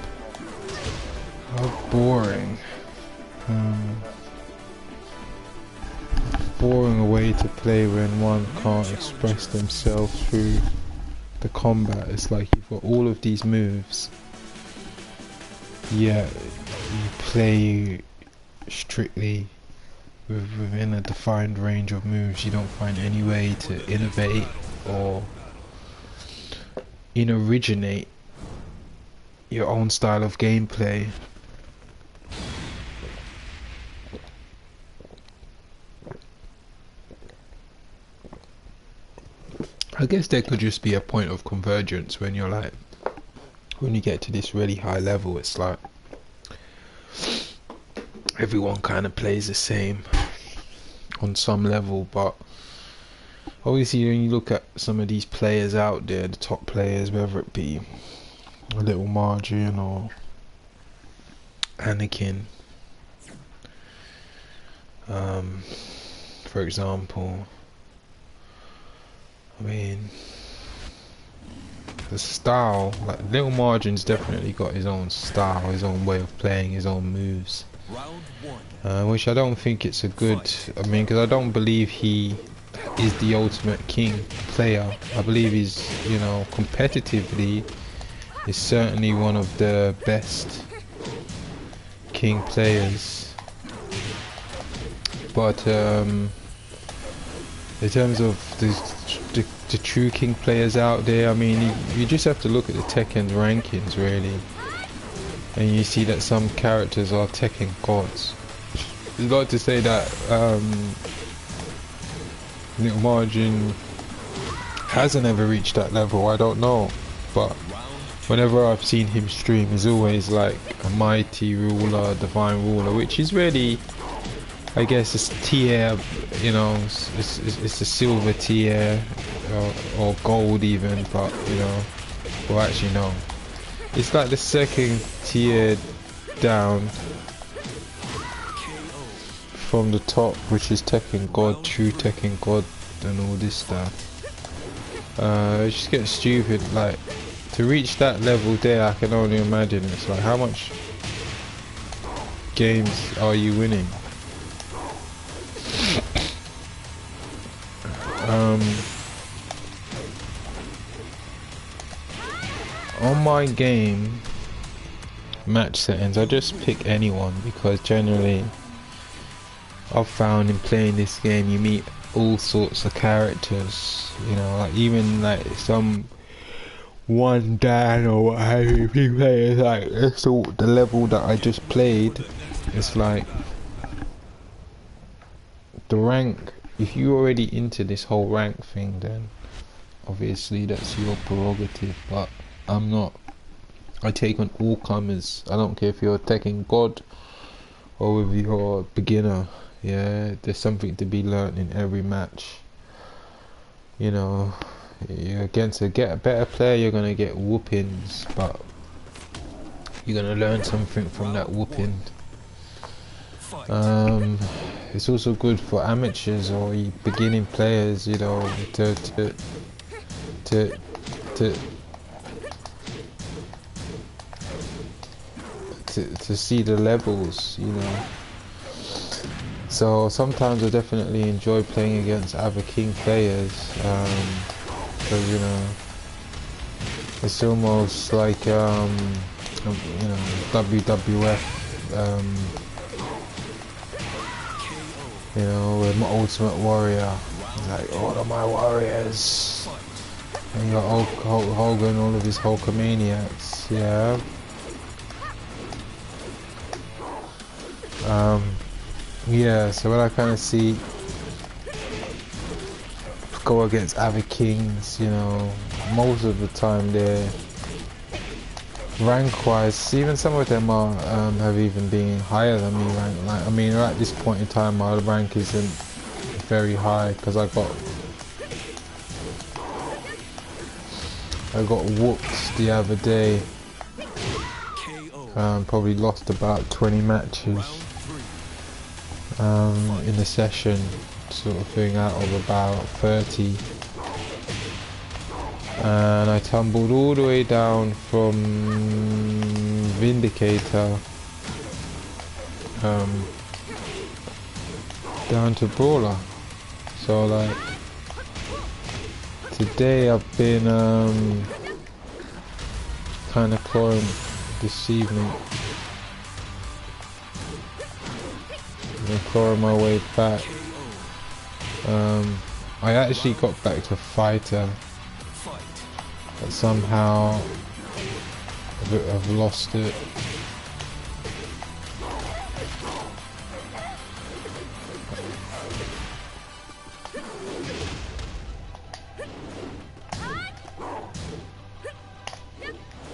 how boring, boring a way to play when one can't express themselves through the combat. It's like you've got all of these moves, yet you play strictly within a defined range of moves. You don't find any way to innovate or originate your own style of gameplay. I guess there could just be a point of convergence when you're like, when you get to this really high level, it's like everyone kind of plays the same on some level. But obviously when you look at some of these players out there, the top players, whether it be a little Margin or Anakin, for example, I mean, the style, like Little Margin's definitely got his own style, his own way of playing, his own moves. Which I don't think it's a good, I mean, because I don't believe he is the ultimate king player. I believe he's, you know, competitively, is certainly one of the best king players. But in terms of the true king players out there, I mean, you just have to look at the Tekken rankings really, and you see that some characters are Tekken gods. It's not to say that Little Margin hasn't ever reached that level, I don't know, but whenever I've seen him stream, he's always like a mighty ruler, divine ruler, which is really, I guess, it's tier, you know, it's a silver tier, or gold even, but, you know, well actually no, it's like the second tier down from the top, which is Tekken God, true Tekken God, and all this stuff. It just gets stupid, like, to reach that level there, I can only imagine, it's like, how much games are you winning? On my game match settings, I just pick anyone, because generally I've found in playing this game you meet all sorts of characters, you know, like even like some one Dan or what have you, players like it's all the level that I just played. It's like the rank, if you're already into this whole rank thing, then obviously that's your prerogative, but I'm not. I take on all comers. I don't care if you're a Tekken God or if you're a beginner. Yeah, there's something to be learnt in every match. You know, you're against a better player, you're gonna get whoopings, but you're gonna learn something from that whooping. It's also good for amateurs or beginning players, you know, to see the levels, you know. So sometimes I definitely enjoy playing against other king players, because, you know, it's almost like you know, WWF, you know, with my Ultimate Warrior, like all of my warriors, and you got Hulk Hogan, all of his Hulkamaniacs, yeah. Yeah, so when I kind of see go against other kings, you know, most of the time they're rank-wise, even some of them are have even been higher than me rank. Like, I mean, at this point in time, my rank isn't very high because I got whooped the other day. Probably lost about 20 matches in the session, sort of thing, out of about 30, and I tumbled all the way down from Vindicator down to Brawler. So like today I've been kind of clawing this evening. I'm clawing my way back. I actually got back to Fighter but somehow I've lost it.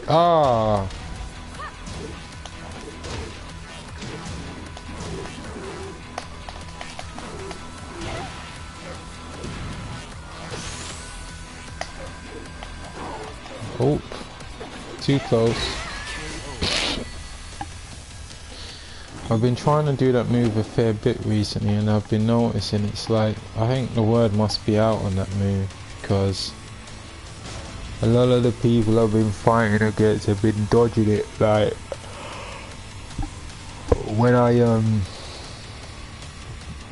Ah! Oh, too close. I've been trying to do that move a fair bit recently, and I've been noticing it's like, I think the word must be out on that move, because a lot of the people I've been fighting against have been dodging it. Like when I you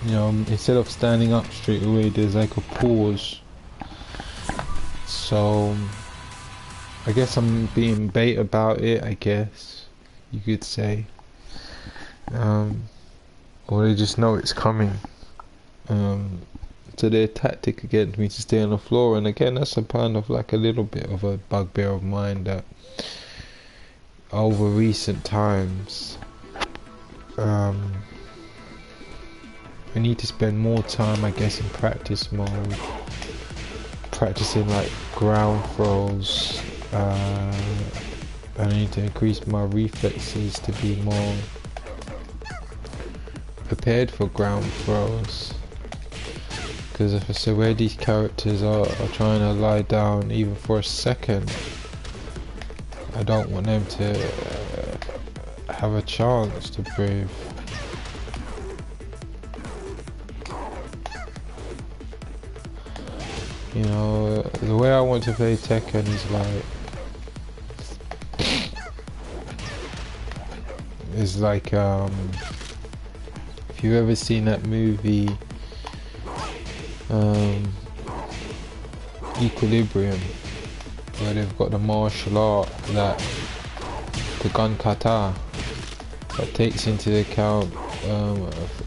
know, instead of standing up straight away, there's like a pause. So I guess I'm being bait about it, I guess you could say. Or they just know it's coming. So their tactic against me to stay on the floor, and again that's a kind of like a little bit of a bugbear of mine, that over recent times I need to spend more time, I guess, in practice mode, practicing like ground throws. I need to increase my reflexes to be more prepared for ground throws, because if it's the way these characters are trying to lie down even for a second, I don't want them to have a chance to breathe. You know, the way I want to play Tekken is like if you've ever seen that movie Equilibrium, where they've got the martial art, that the gun kata, that takes into account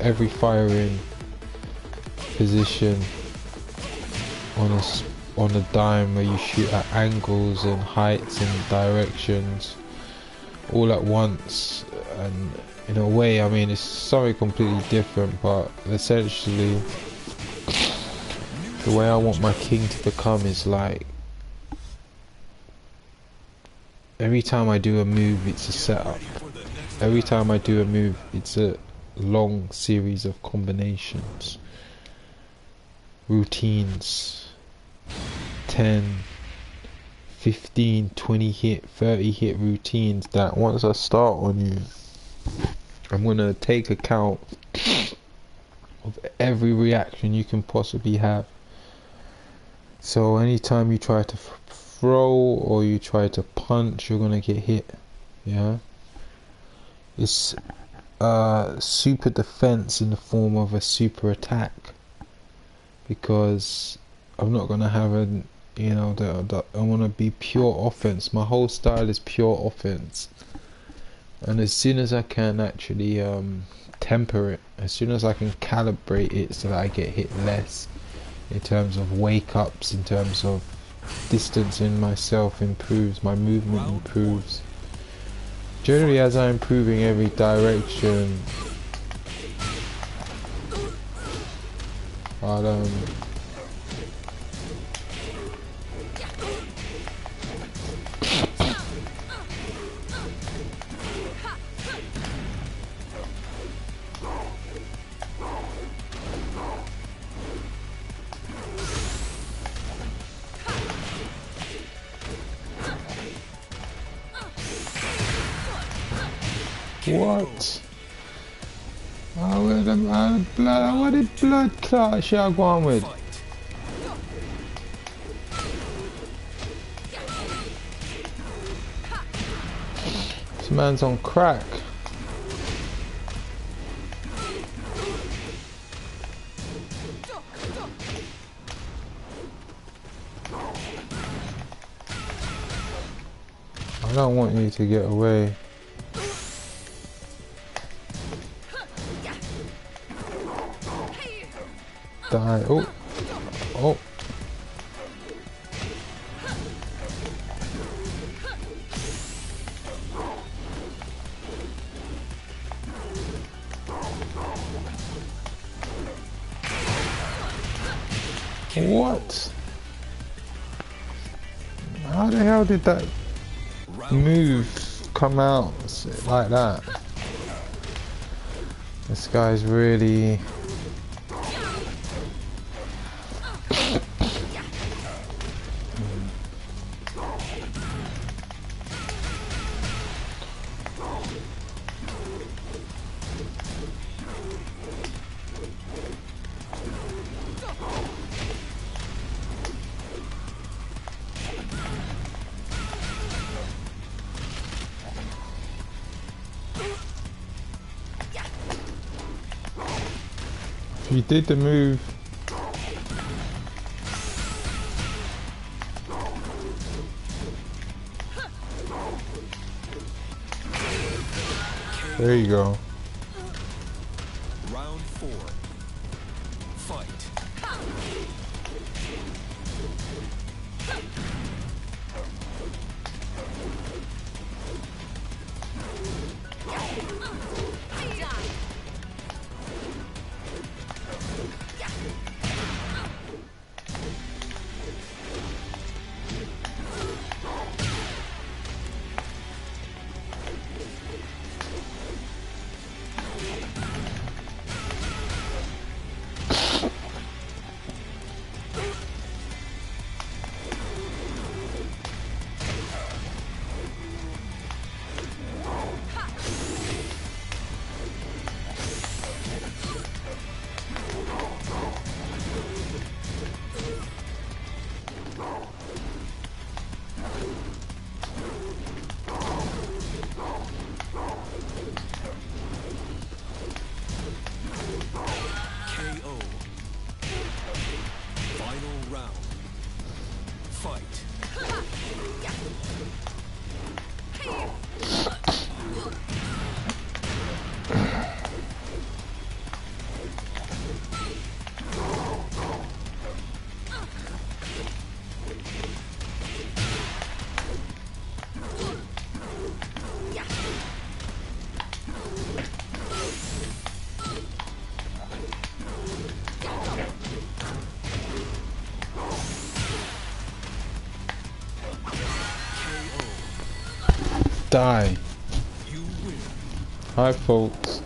every firing position on a dime, where you shoot at angles and heights and directions all at once. And in a way, I mean, it's something completely different, but essentially the way I want my king to become is like, every time I do a move it's a setup, every time I do a move it's a long series of combinations, routines, 10, 15, 20 hit, 30 hit routines, that once I start on you, I'm gonna take account of every reaction you can possibly have. So anytime you try to throw or you try to punch, you're gonna get hit. Yeah, it's super defense in the form of a super attack, because I'm not gonna have a, you know, I want to be pure offense. My whole style is pure offense, and as soon as I can actually temper it, as soon as I can calibrate it so that I get hit less, in terms of wake ups, in terms of distancing myself improves, my movement improves. Generally, as I'm improving every direction, I'll what? What did blood clot shit I go on with? This man's on crack. I don't want you to get away. Die. Oh. Oh. What? How the hell did that move come out like that? This guy's really... He did the move. There you go. Round 4. Fight. Die. Hi folks.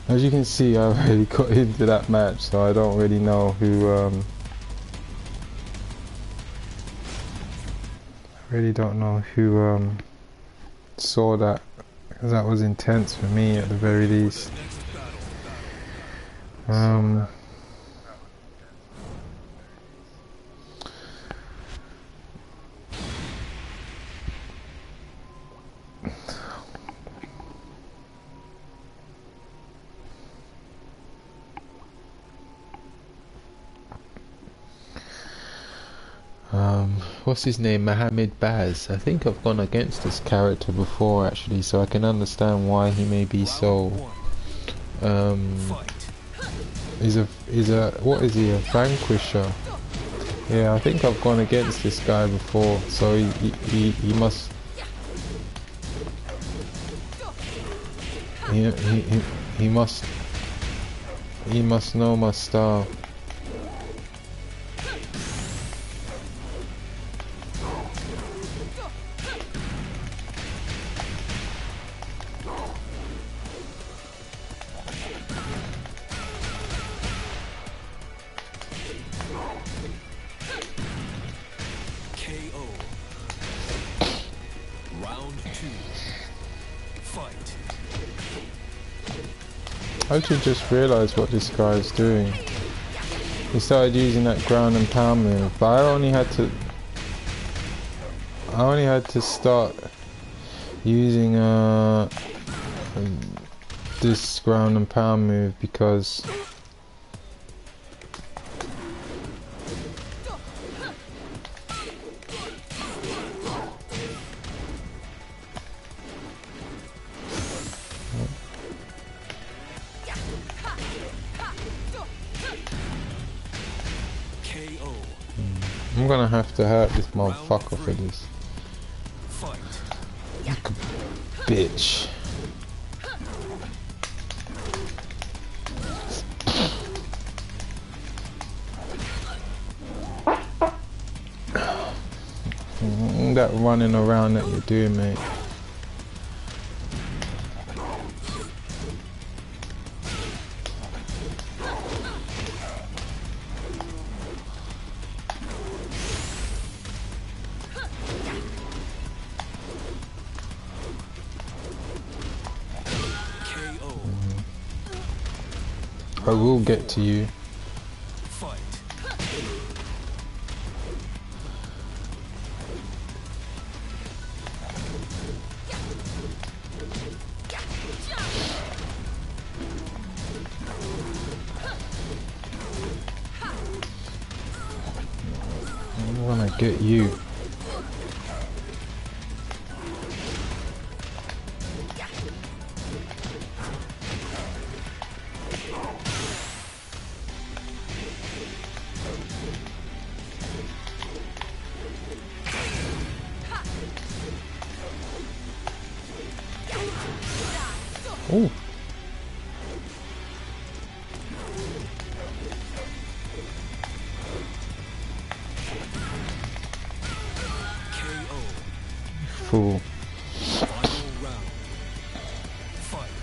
As you can see, I already got into that match, so I don't really know who saw that, because that was intense for me at the very least. What's his name? Mohammed Baz. I think I've gone against this character before actually, so I can understand why he may be so he's a what is he, a vanquisher? Yeah, I think I've gone against this guy before, so he must he must know my style. I actually just realised what this guy is doing. He started using that ground and pound move, but I only had to start using this ground and pound move because I'm gonna have to hurt this motherfucker for this. Like a bitch. That running around that you're doing, mate. I will get to you. Fight. I wanna get you. Oh. KO. Fool. Final round. Fight.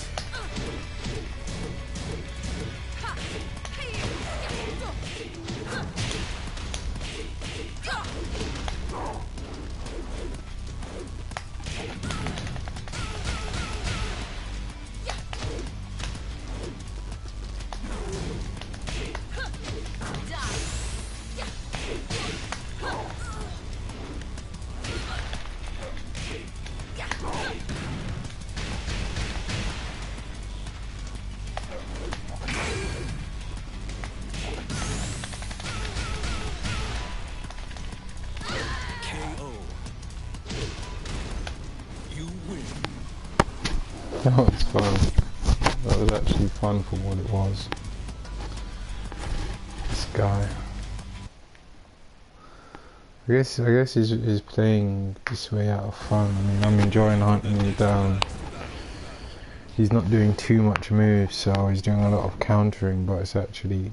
KO. You win. That was fun. That was actually fun for what it was. This guy. I guess he's playing this way out of fun. I mean, I'm enjoying hunting him down. He's not doing too much moves, so he's doing a lot of countering, but it's actually,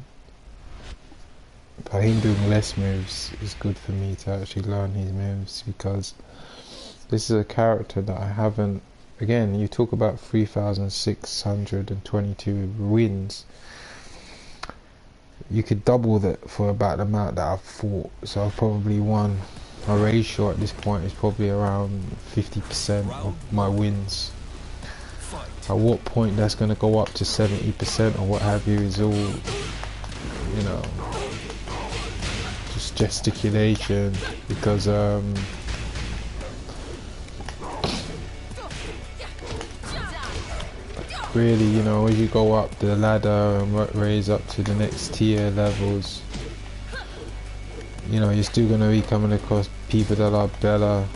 by him doing less moves is good for me to actually learn his moves, because this is a character that I haven't. Again, you talk about 3,622 wins. You could double that for about the amount that I've fought, so I've probably won. My ratio at this point is probably around 50% of my wins. At what point that's going to go up to 70% or what have you is all, you know, just gesticulation, because really, you know, as you go up the ladder and raise up to the next tier levels, you know, you're still going to be coming across people that are better,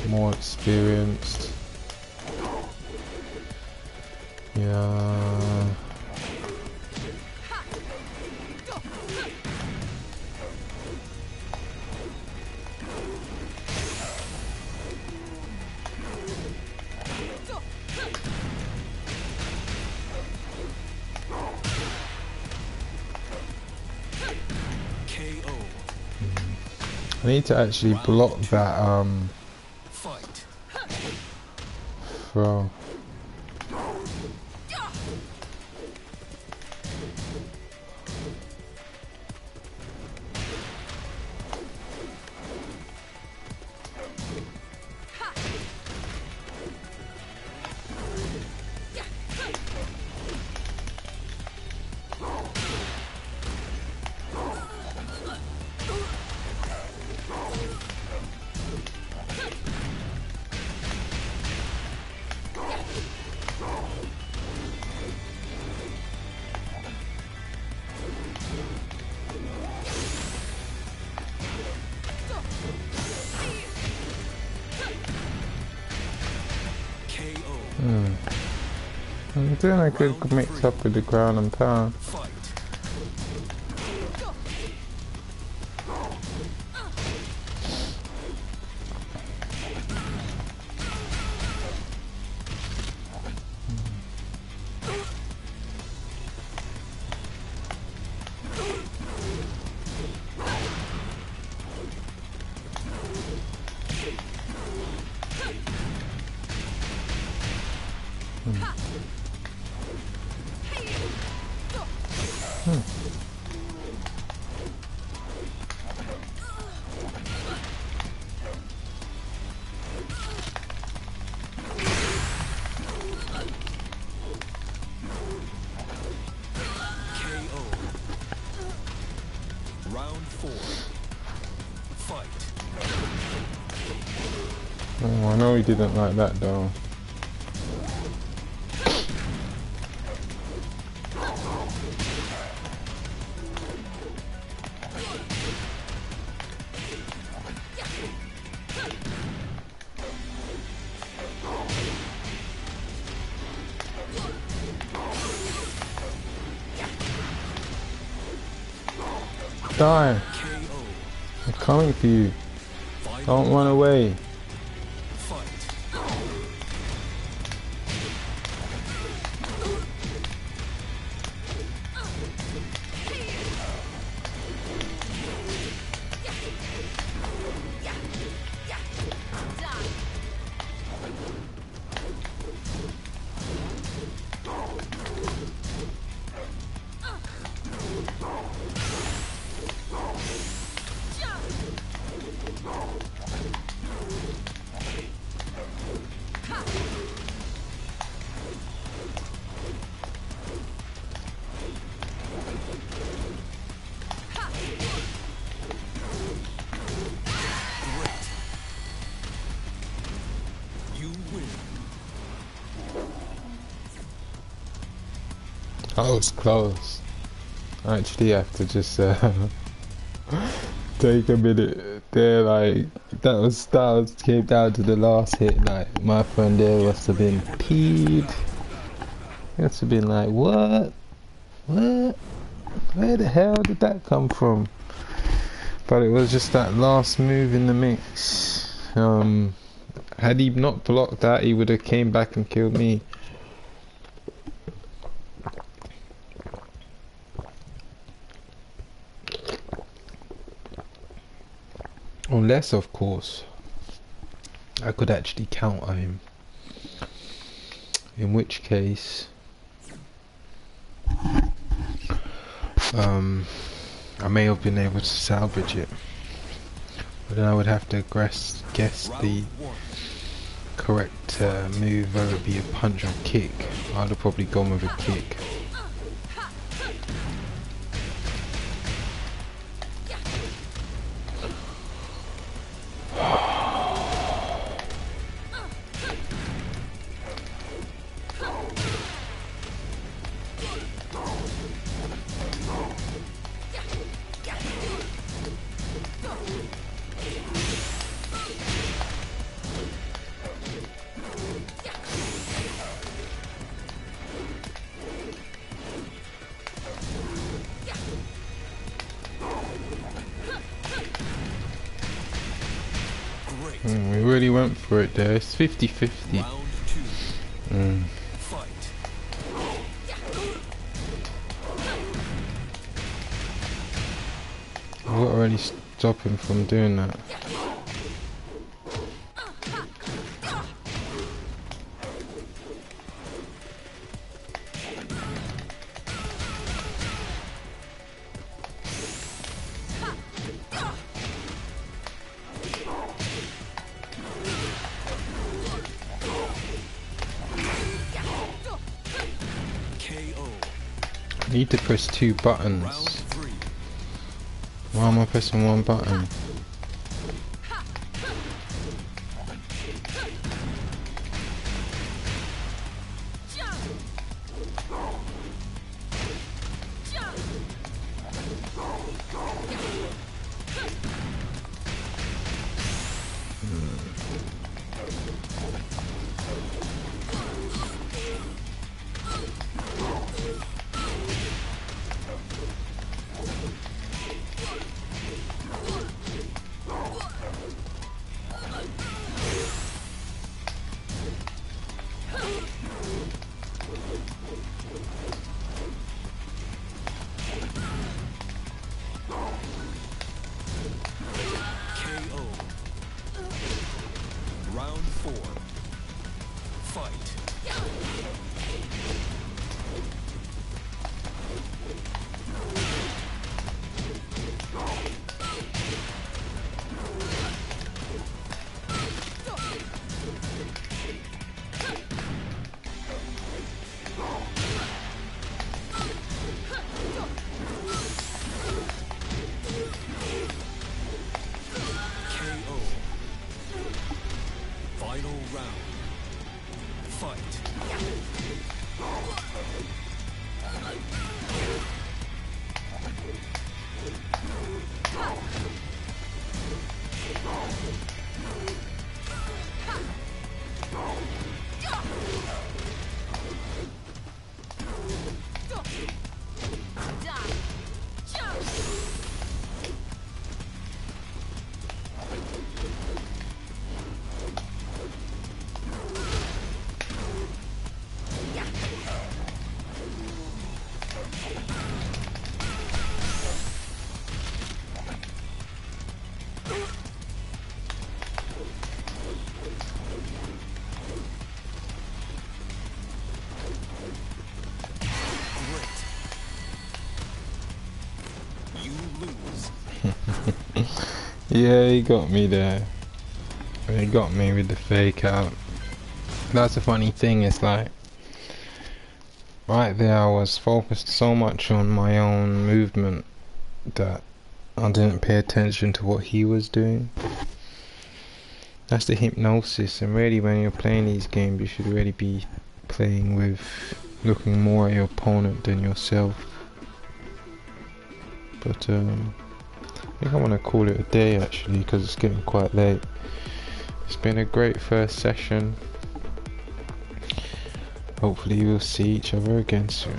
more experienced. Yeah. I need to actually block that throw. I'm doing a good mix up with the ground and pound. KO. Round 4. Fight. Oh, I know he didn't like that though. Die! KO. I'm coming for you. Final Don't run away. fight. You win. That was close. I actually have to just take a minute there, like that was came down to the last hit, like my friend there must have been peed. He must have been like, what? What? Where the hell did that come from? But it was just that last move in the mix. Had he not blocked that, he would have came back and killed me. Unless, of course, I could actually counter him. In which case, I may have been able to salvage it. But then I would have to guess the Round 1. correct move, whether it be a punch or kick. I'd have probably gone with a kick. Great. We really went for it there. It's 50-50. Round 2. Fight. What already stop him from doing that? KO. I need to press 2 buttons. Round 3. Why am I pressing 1 button? You lose. Yeah, he got me there. He got me with the fake out. That's the funny thing, it's like right there I was focused so much on my own movement that I didn't pay attention to what he was doing. That's the hypnosis, and really when you're playing these games you should really be playing with looking more at your opponent than yourself. But I think I want to call it a day actually, because it's getting quite late. It's been a great first session. Hopefully we'll see each other again soon.